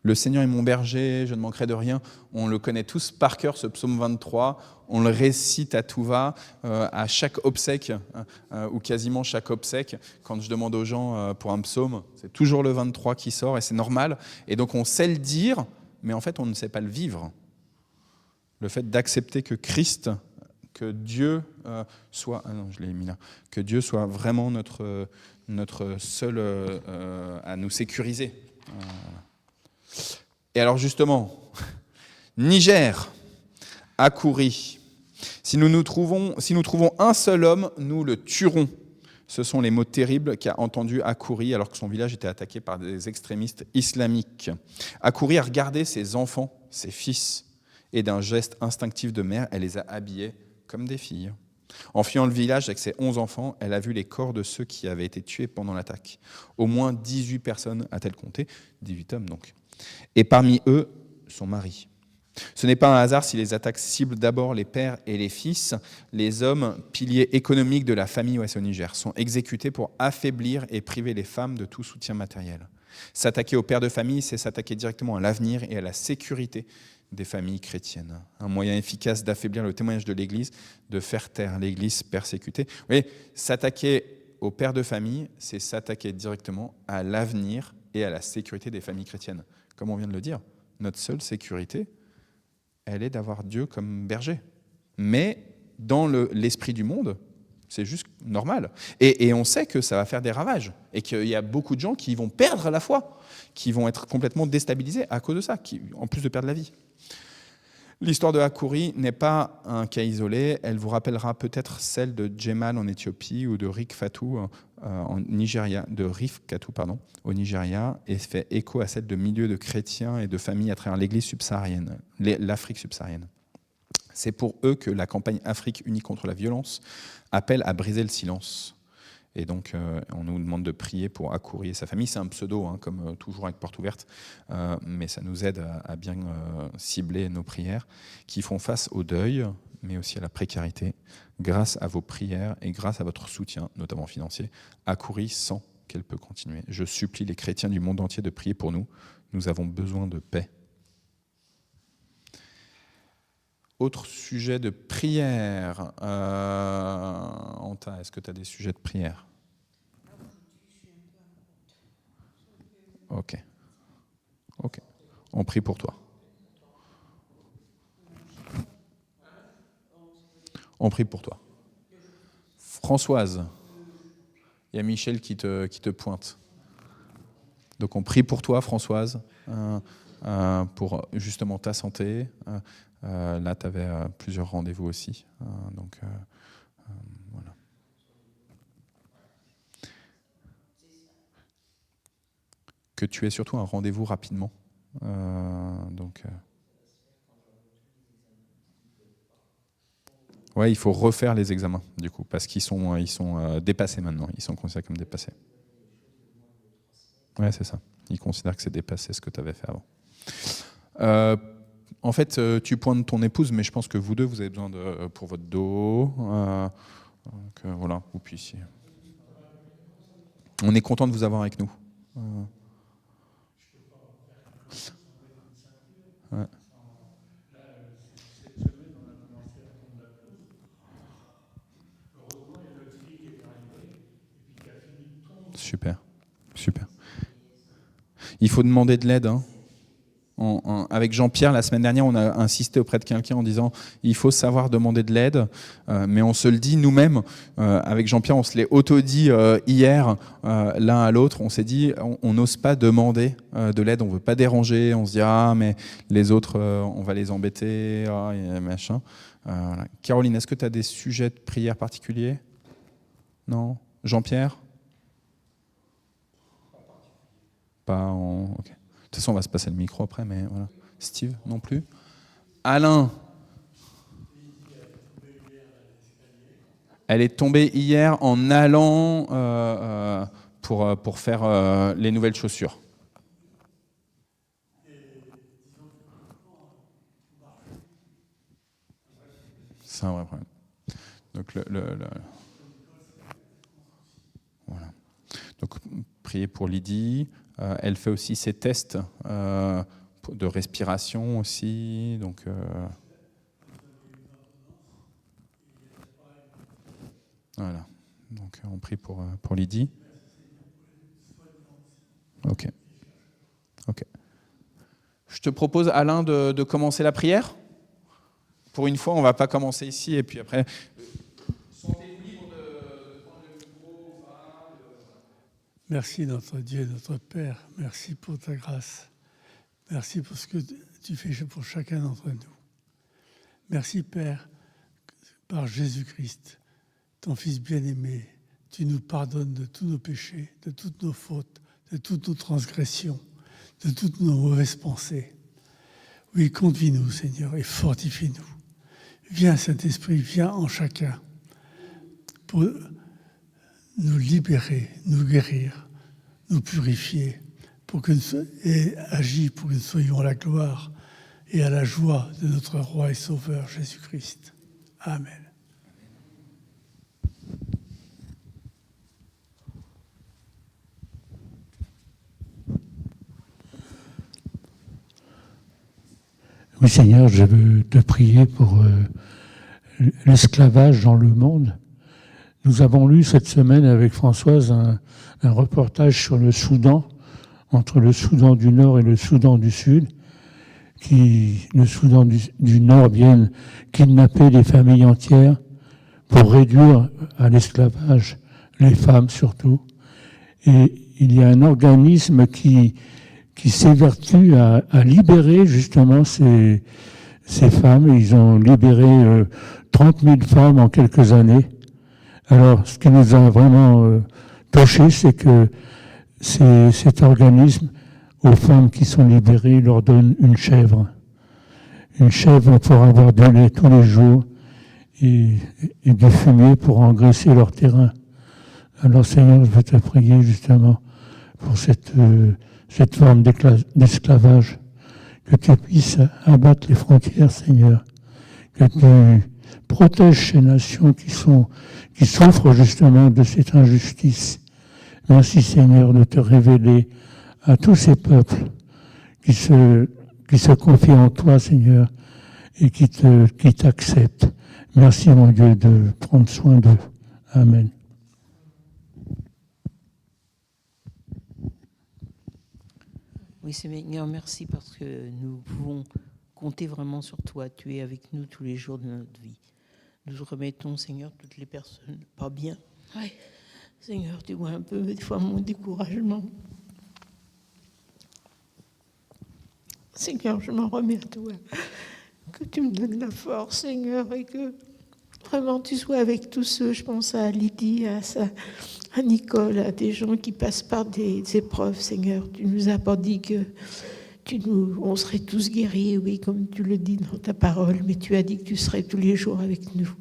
Speaker 1: Le Seigneur est mon berger, je ne manquerai de rien. On le connaît tous par cœur, ce psaume 23. On le récite à tout va, à chaque obsèque, ou quasiment chaque obsèque. Quand je demande aux gens pour un psaume, c'est toujours le 23 qui sort, et c'est normal. Et donc on sait le dire, mais en fait on ne sait pas le vivre. Le fait d'accepter que Christ, que Dieu soit... Ah non, je l'ai mis là. Que Dieu soit vraiment notre seul à nous sécuriser. Et alors justement, Niger, Akouri, si nous trouvons un seul homme, nous le tuerons. Ce sont les mots terribles qu'a entendus Akouri alors que son village était attaqué par des extrémistes islamiques. Akouri a regardé ses enfants, ses fils, et d'un geste instinctif de mère, elle les a habillés comme des filles. En fuyant le village avec ses 11 enfants, elle a vu les corps de ceux qui avaient été tués pendant l'attaque. Au moins 18 personnes a-t-elle compté, 18 hommes donc. Et parmi eux, son mari. Ce n'est pas un hasard si les attaques ciblent d'abord les pères et les fils. Les hommes, piliers économiques de la famille au Niger, sont exécutés pour affaiblir et priver les femmes de tout soutien matériel. S'attaquer aux pères de famille, c'est s'attaquer directement à l'avenir et à la sécurité des familles chrétiennes. Un moyen efficace d'affaiblir le témoignage de l'Église, de faire taire l'Église persécutée. Vous voyez, s'attaquer aux pères de famille, c'est s'attaquer directement à l'avenir et à la sécurité des familles chrétiennes. Comme on vient de le dire, notre seule sécurité, elle est d'avoir Dieu comme berger. Mais dans l'esprit du monde, c'est juste normal. Et on sait que ça va faire des ravages et qu'il y a beaucoup de gens qui vont perdre la foi, qui vont être complètement déstabilisés à cause de ça, en plus de perdre la vie. L'histoire de Akouri n'est pas un cas isolé. Elle vous rappellera peut-être celle de Djemal en Éthiopie ou de Rif Katou au Nigeria, au Nigeria, et fait écho à celle de milieux de chrétiens et de familles à travers l'Église subsaharienne, l'Afrique subsaharienne. C'est pour eux que la campagne Afrique unie contre la violence appelle à briser le silence. Et donc, on nous demande de prier pour Akouri et sa famille. C'est un pseudo, comme toujours avec Porte Ouverte, mais ça nous aide à bien cibler nos prières, qui font face au deuil, mais aussi à la précarité. Grâce à vos prières et grâce à votre soutien, notamment financier, Akouri sent qu'elle peut continuer. Je supplie les chrétiens du monde entier de prier pour nous. Nous avons besoin de paix. Autre sujet de prière. Anta, est-ce que tu as des sujets de prière? Ok. On prie pour toi. On prie pour toi. Françoise, il y a Michel qui te pointe. Donc on prie pour toi, Françoise, pour justement ta santé. Là, tu avais plusieurs rendez-vous aussi. Voilà. Que tu aies surtout un rendez-vous rapidement. Ouais, il faut refaire les examens, du coup, parce qu'ils sont dépassés maintenant. Ils sont considérés comme dépassés. Ouais, c'est ça. Ils considèrent que c'est dépassé ce que tu avais fait avant. En fait, tu pointes ton épouse, mais je pense que vous deux, vous avez besoin pour votre dos. Voilà, vous puissiez. On est content de vous avoir avec nous. Ouais. Super. Il faut demander de l'aide. Avec Jean-Pierre, la semaine dernière, on a insisté auprès de quelqu'un en disant il faut savoir demander de l'aide, mais on se le dit nous-mêmes. Avec Jean-Pierre, on se l'est auto-dit hier, l'un à l'autre. On s'est dit on n'ose pas demander de l'aide, on ne veut pas déranger. On se dit mais les autres, on va les embêter, machin. Voilà. Caroline, est-ce que tu as des sujets de prière particuliers? Non? Jean-Pierre? Pas ok. De toute façon, on va se passer le micro après, mais voilà. Steve, non plus. Alain. Elle est tombée hier en allant pour faire les nouvelles chaussures. C'est un vrai problème. Donc, voilà. Donc, priez pour Lydie. Elle fait aussi ses tests de respiration aussi. Donc, voilà. Donc, on prie pour Lydie. Ok. Je te propose, Alain, de commencer la prière. Pour une fois, on ne va pas commencer ici et puis après... Sentez-vous libre de prendre le micro ou pas.
Speaker 7: Merci notre Dieu, notre Père. Merci pour ta grâce. Merci pour ce que tu fais pour chacun d'entre nous. Merci Père, par Jésus-Christ, ton Fils bien-aimé, tu nous pardonnes de tous nos péchés, de toutes nos fautes, de toutes nos transgressions, de toutes nos mauvaises pensées. Oui, conduis-nous, Seigneur, et fortifie-nous. Viens, Saint-Esprit, viens en chacun pour nous libérer, nous guérir, nous purifier, et agis pour que nous soyons à la gloire et à la joie de notre Roi et Sauveur Jésus-Christ. Amen.
Speaker 6: Oui, Seigneur, je veux te prier pour l'esclavage dans le monde. Nous avons lu cette semaine avec Françoise un reportage sur le Soudan, entre le Soudan du Nord et le Soudan du Sud, le Soudan du Nord vient kidnapper des familles entières pour réduire à l'esclavage les femmes surtout. Et il y a un organisme qui s'évertue à libérer justement ces femmes. Ils ont libéré 30 000 femmes en quelques années. Alors, ce qui nous a vraiment touchés, c'est que cet organisme, aux femmes qui sont libérées, leur donne une chèvre. Une chèvre pour avoir du lait tous les jours et du fumier pour engraisser leur terrain. Alors, Seigneur, je veux te prier justement pour cette forme d'esclavage, que tu puisses abattre les frontières, Seigneur, que tu protèges ces nations qui souffrent justement de cette injustice. Merci, Seigneur, de te révéler à tous ces peuples qui se confient en toi, Seigneur, et qui t'acceptent. Merci, mon Dieu, de prendre soin d'eux. Amen.
Speaker 3: Oui, Seigneur, merci parce que nous pouvons compter vraiment sur toi. Tu es avec nous tous les jours de notre vie. Nous remettons, Seigneur, toutes les personnes pas bien. Ouais. Seigneur, tu vois un peu des fois mon découragement. Seigneur, je m'en remets à toi. Que tu me donnes la force, Seigneur, et que vraiment tu sois avec tous ceux. Je pense à Lydie, à Nicole, à des gens qui passent par des épreuves, Seigneur. Tu nous as pas dit que on serait tous guéris, oui, comme tu le dis dans ta parole, mais tu as dit que tu serais tous les jours avec nous.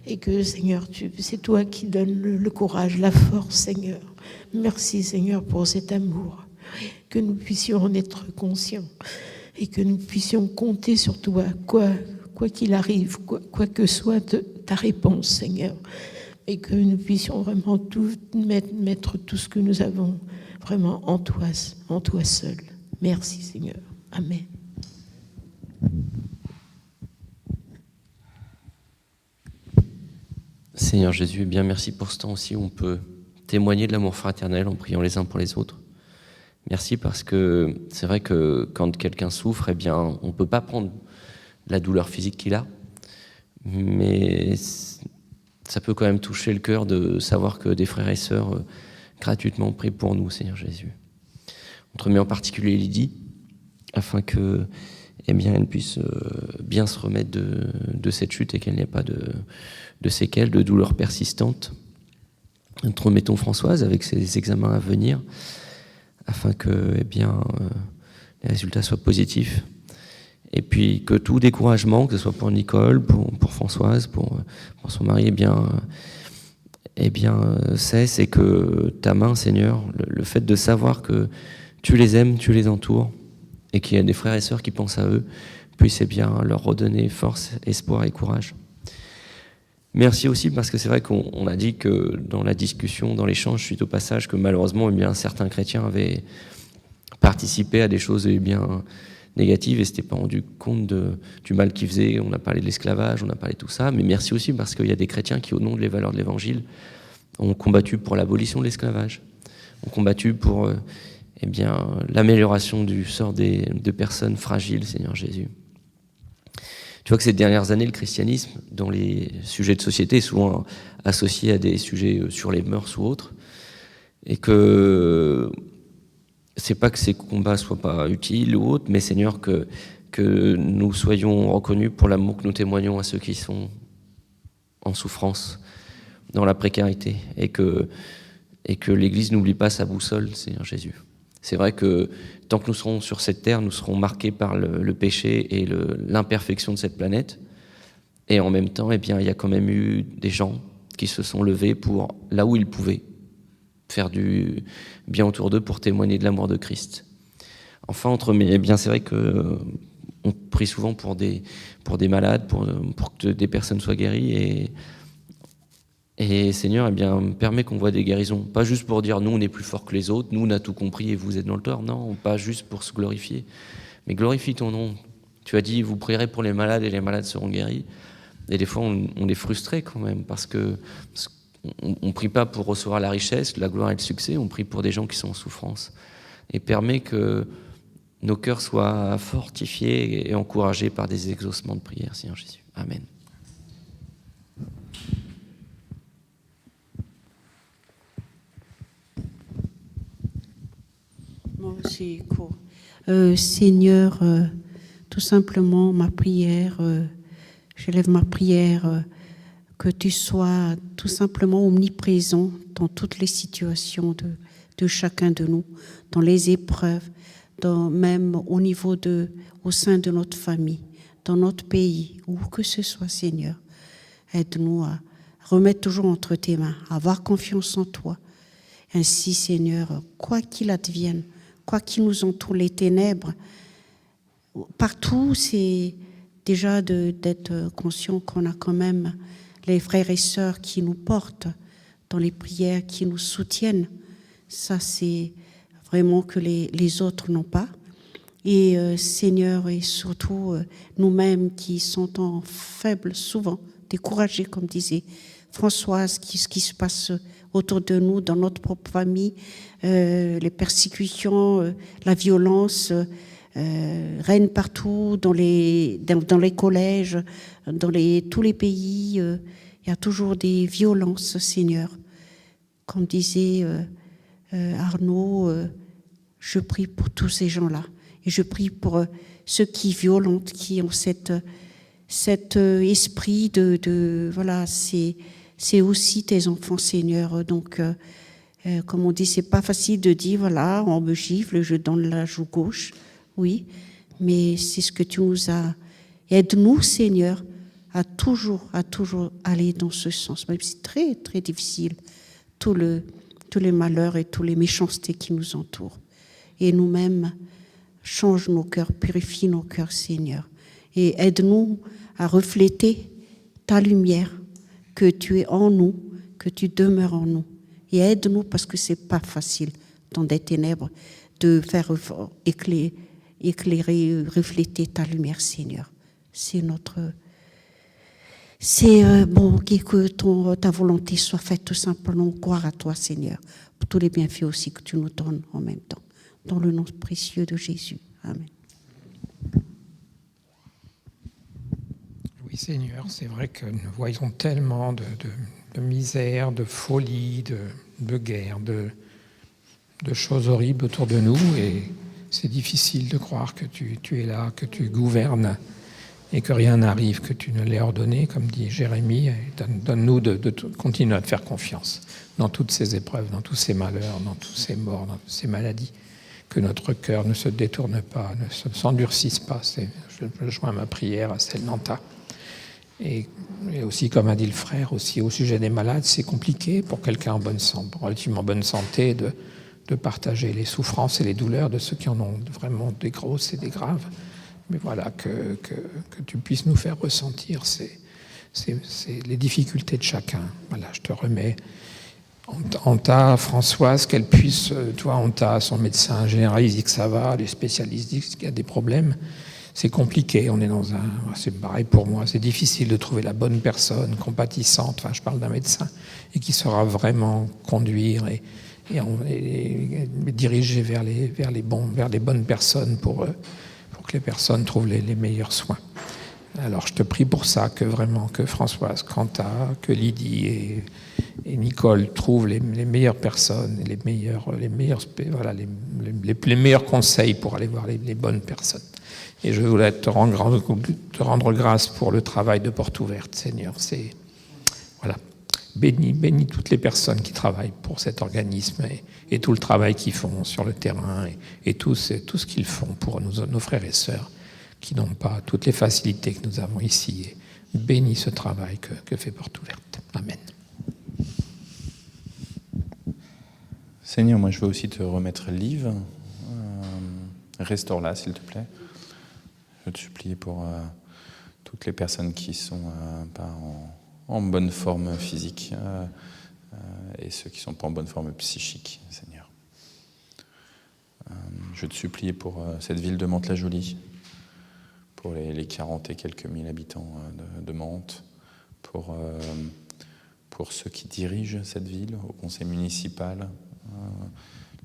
Speaker 3: Et que, Seigneur, c'est toi qui donnes le courage, la force, Seigneur. Merci, Seigneur, pour cet amour. Que nous puissions en être conscients et que nous puissions compter sur toi, quoi qu'il arrive, quoi que soit ta réponse, Seigneur. Et que nous puissions vraiment tout mettre tout ce que nous avons vraiment en toi seul. Merci, Seigneur. Amen.
Speaker 8: Seigneur Jésus, bien merci pour ce temps aussi où on peut témoigner de l'amour fraternel en priant les uns pour les autres. Merci parce que c'est vrai que quand quelqu'un souffre, eh bien, on ne peut pas prendre la douleur physique qu'il a, mais ça peut quand même toucher le cœur de savoir que des frères et sœurs gratuitement prient pour nous, Seigneur Jésus. On te remet en particulier Lydie, afin que, eh bien, elle puisse bien se remettre de cette chute et qu'elle n'ait pas de séquelles, de douleurs persistantes. Nous te remettons Françoise avec ses examens à venir, afin que, eh bien, les résultats soient positifs. Et puis que tout découragement, que ce soit pour Nicole, pour Françoise, pour son mari, eh bien, cesse, et que ta main, Seigneur, le fait de savoir que tu les aimes, tu les entoures, et qu'il y a des frères et sœurs qui pensent à eux, puisse, eh bien, leur redonner force, espoir et courage. Merci aussi parce que c'est vrai qu'on a dit que dans la discussion, dans l'échange, suite au passage, que malheureusement, eh bien, certains chrétiens avaient participé à des choses, eh bien, négatives et s'étaient pas rendu compte du mal qu'ils faisaient. On a parlé de l'esclavage, on a parlé de tout ça, mais merci aussi parce qu'il y a des chrétiens qui, au nom des valeurs de l'Évangile, ont combattu pour l'abolition de l'esclavage, ont combattu pour eh bien, l'amélioration du sort de personnes fragiles, Seigneur Jésus. Tu vois que ces dernières années, le christianisme, dans les sujets de société, est souvent associé à des sujets sur les mœurs ou autres, et que c'est pas que ces combats soient pas utiles ou autres, mais Seigneur, que nous soyons reconnus pour l'amour que nous témoignons à ceux qui sont en souffrance, dans la précarité, et que l'Église n'oublie pas sa boussole, Seigneur Jésus. C'est vrai que tant que nous serons sur cette terre, nous serons marqués par le péché et l'imperfection de cette planète. Et en même temps, eh bien, il y a quand même eu des gens qui se sont levés pour, là où ils pouvaient, faire du bien autour d'eux pour témoigner de l'amour de Christ. Enfin, eh bien, c'est vrai que on prie souvent pour des malades, pour que des personnes soient guéries. Et Seigneur, eh bien, permet qu'on voit des guérisons. Pas juste pour dire, nous, on est plus fort que les autres, nous, on a tout compris et vous êtes dans le tort. Non, pas juste pour se glorifier. Mais glorifie ton nom. Tu as dit, vous prierez pour les malades et les malades seront guéris. Et des fois, on est frustré quand même, parce qu'on ne prie pas pour recevoir la richesse, la gloire et le succès, on prie pour des gens qui sont en souffrance. Et permet que nos cœurs soient fortifiés et encouragés par des exaucements de prière, Seigneur Jésus. Amen.
Speaker 2: Moi aussi, court. Seigneur, tout simplement, ma prière, j'élève ma prière, que tu sois tout simplement omniprésent dans toutes les situations de chacun de nous, dans les épreuves, même au sein de notre famille, dans notre pays, où que ce soit, Seigneur. Aide-nous à remettre toujours entre tes mains, à avoir confiance en toi. Ainsi, Seigneur, quoi qu'il advienne, quoi qu'il nous entoure, les ténèbres, partout, c'est déjà d'être conscient qu'on a quand même les frères et sœurs qui nous portent dans les prières, qui nous soutiennent. Ça, c'est vraiment que les autres n'ont pas. Et Seigneur, et surtout nous-mêmes qui sommes faibles souvent, découragés, comme disait Françoise, ce qui se passe autour de nous, dans notre propre famille, les persécutions, la violence règne partout, dans les collèges, dans tous les pays. Il y a toujours des violences, Seigneur. Comme disait Arnaud, je prie pour tous ces gens-là. Et je prie pour ceux qui violentent, qui ont cet esprit voilà, c'est aussi tes enfants, Seigneur. Donc, comme on dit, c'est pas facile de dire, voilà, on me gifle, je donne la joue gauche. Oui, mais c'est ce que tu nous as. Aide-nous, Seigneur, à toujours aller dans ce sens, même si c'est très, très difficile, tous les malheurs et toutes les méchancetés qui nous entourent. Et nous-mêmes, change nos cœurs, purifie nos cœurs, Seigneur. Et aide-nous à refléter ta lumière, que tu es en nous, que tu demeures en nous. Et aide-nous, parce que c'est pas facile, dans des ténèbres, de faire éclairer, refléter ta lumière, Seigneur. C'est bon, que ta volonté soit faite, tout simplement. Gloire à toi, Seigneur, pour tous les bienfaits aussi que tu nous donnes en même temps. Dans le nom précieux de Jésus. Amen.
Speaker 9: Oui, Seigneur, c'est vrai que nous voyons tellement de misère, de folie, de guerre, de choses horribles autour de nous, et c'est difficile de croire que tu es là, que tu gouvernes et que rien n'arrive, que tu ne l'aies ordonné, comme dit Jérémie. Donne-nous de continuer à te faire confiance dans toutes ces épreuves, dans tous ces malheurs, dans tous ces morts, dans toutes ces maladies. Que notre cœur ne se détourne pas, ne s'endurcisse pas. Je joins ma prière à celle d'Anta. Et aussi, comme a dit le frère, aussi au sujet des malades, c'est compliqué pour quelqu'un en bonne santé, relativement bonne santé, de partager les souffrances et les douleurs de ceux qui en ont vraiment des grosses et des graves. Mais voilà, que tu puisses nous faire ressentir les difficultés de chacun. Voilà, je te remets Anta, Françoise, qu'elle puisse, Anta, son médecin généraliste dit que ça va, les spécialistes disent qu'il y a des problèmes. C'est compliqué, c'est pareil pour moi, c'est difficile de trouver la bonne personne, compatissante, je parle d'un médecin, et qui saura vraiment conduire et diriger vers les bonnes personnes pour que les personnes trouvent les meilleurs soins. Alors je te prie pour ça, que Françoise, Quanta, que Lydie et Nicole trouvent les meilleures personnes, les meilleurs conseils pour aller voir les bonnes personnes. Et je voulais te rendre grâce pour le travail de Porte Ouverte, Seigneur. Voilà. bénis toutes les personnes qui travaillent pour cet organisme et tout le travail qu'ils font sur le terrain et tout ce qu'ils font pour nos frères et sœurs qui n'ont pas toutes les facilités que nous avons ici. Et bénis ce travail que fait Porte Ouverte. Amen.
Speaker 1: Seigneur, moi je veux aussi te remettre Liv. Restaure-la, s'il te plaît. Je veux te supplier pour toutes les personnes qui sont pas en bonne forme physique et ceux qui ne sont pas en bonne forme psychique, Seigneur. Je veux te supplier pour cette ville de Mantes-la-Jolie, pour les 40 et quelques mille habitants de Mantes, pour ceux qui dirigent cette ville, au conseil municipal,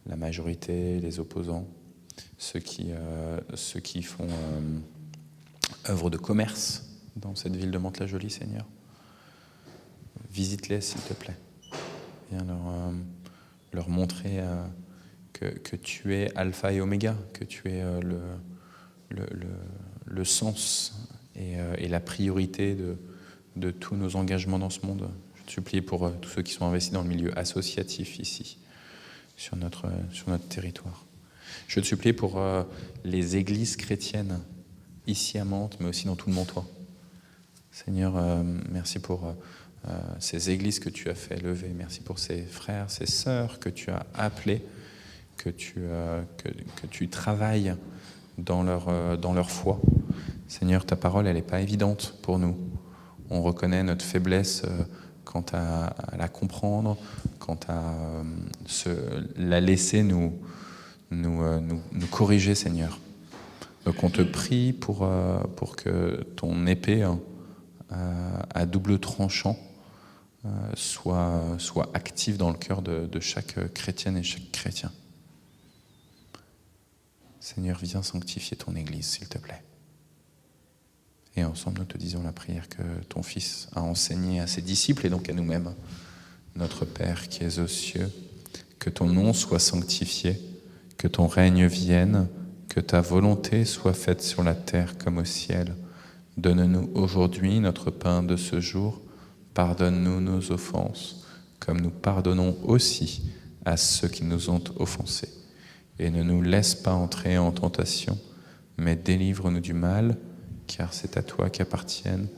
Speaker 1: la majorité, les opposants, ceux qui font œuvre de commerce dans cette ville de Mantes-la-Jolie, Seigneur. Visite-les, s'il te plaît. Viens leur montrer que tu es alpha et oméga, que tu es le sens et la priorité de tous nos engagements dans ce monde. Je te supplie pour tous ceux qui sont investis dans le milieu associatif ici, sur notre territoire. Je te supplie pour les églises chrétiennes ici à Mantes, mais aussi dans tout le Montois. Seigneur, merci pour ces églises que tu as fait lever. Merci pour ces frères, ces sœurs que tu as appelés, que tu travailles dans leur foi. Seigneur, ta parole, elle n'est pas évidente pour nous. On reconnaît notre faiblesse quant à la comprendre, quant à la laisser nous corriger, Seigneur. Donc on te prie pour que ton épée à double tranchant soit active dans le cœur de chaque chrétienne et chaque chrétien. Seigneur, viens sanctifier ton Église, s'il te plaît. Et ensemble, nous te disons la prière que ton Fils a enseignée à ses disciples et donc à nous-mêmes. Notre Père qui es aux cieux, que ton nom soit sanctifié, que ton règne vienne, que ta volonté soit faite sur la terre comme au ciel. Donne-nous aujourd'hui notre pain de ce jour. Pardonne-nous nos offenses, comme nous pardonnons aussi à ceux qui nous ont offensés. Et ne nous laisse pas entrer en tentation, mais délivre-nous du mal, car c'est à toi qu'appartiennent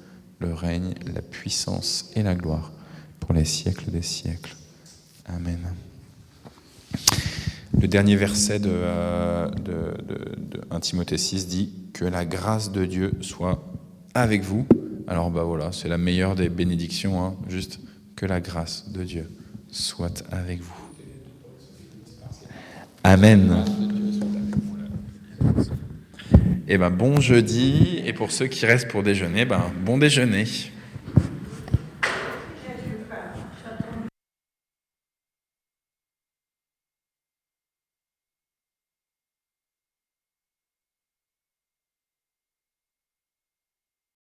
Speaker 1: le règne, la puissance et la gloire pour les siècles des siècles. Amen. Le dernier verset de 1 Timothée 6 dit que la grâce de Dieu soit avec vous. Alors voilà, c'est la meilleure des bénédictions, hein, juste que la grâce de Dieu soit avec vous. Amen. Et bon jeudi, et pour ceux qui restent pour déjeuner, bon déjeuner.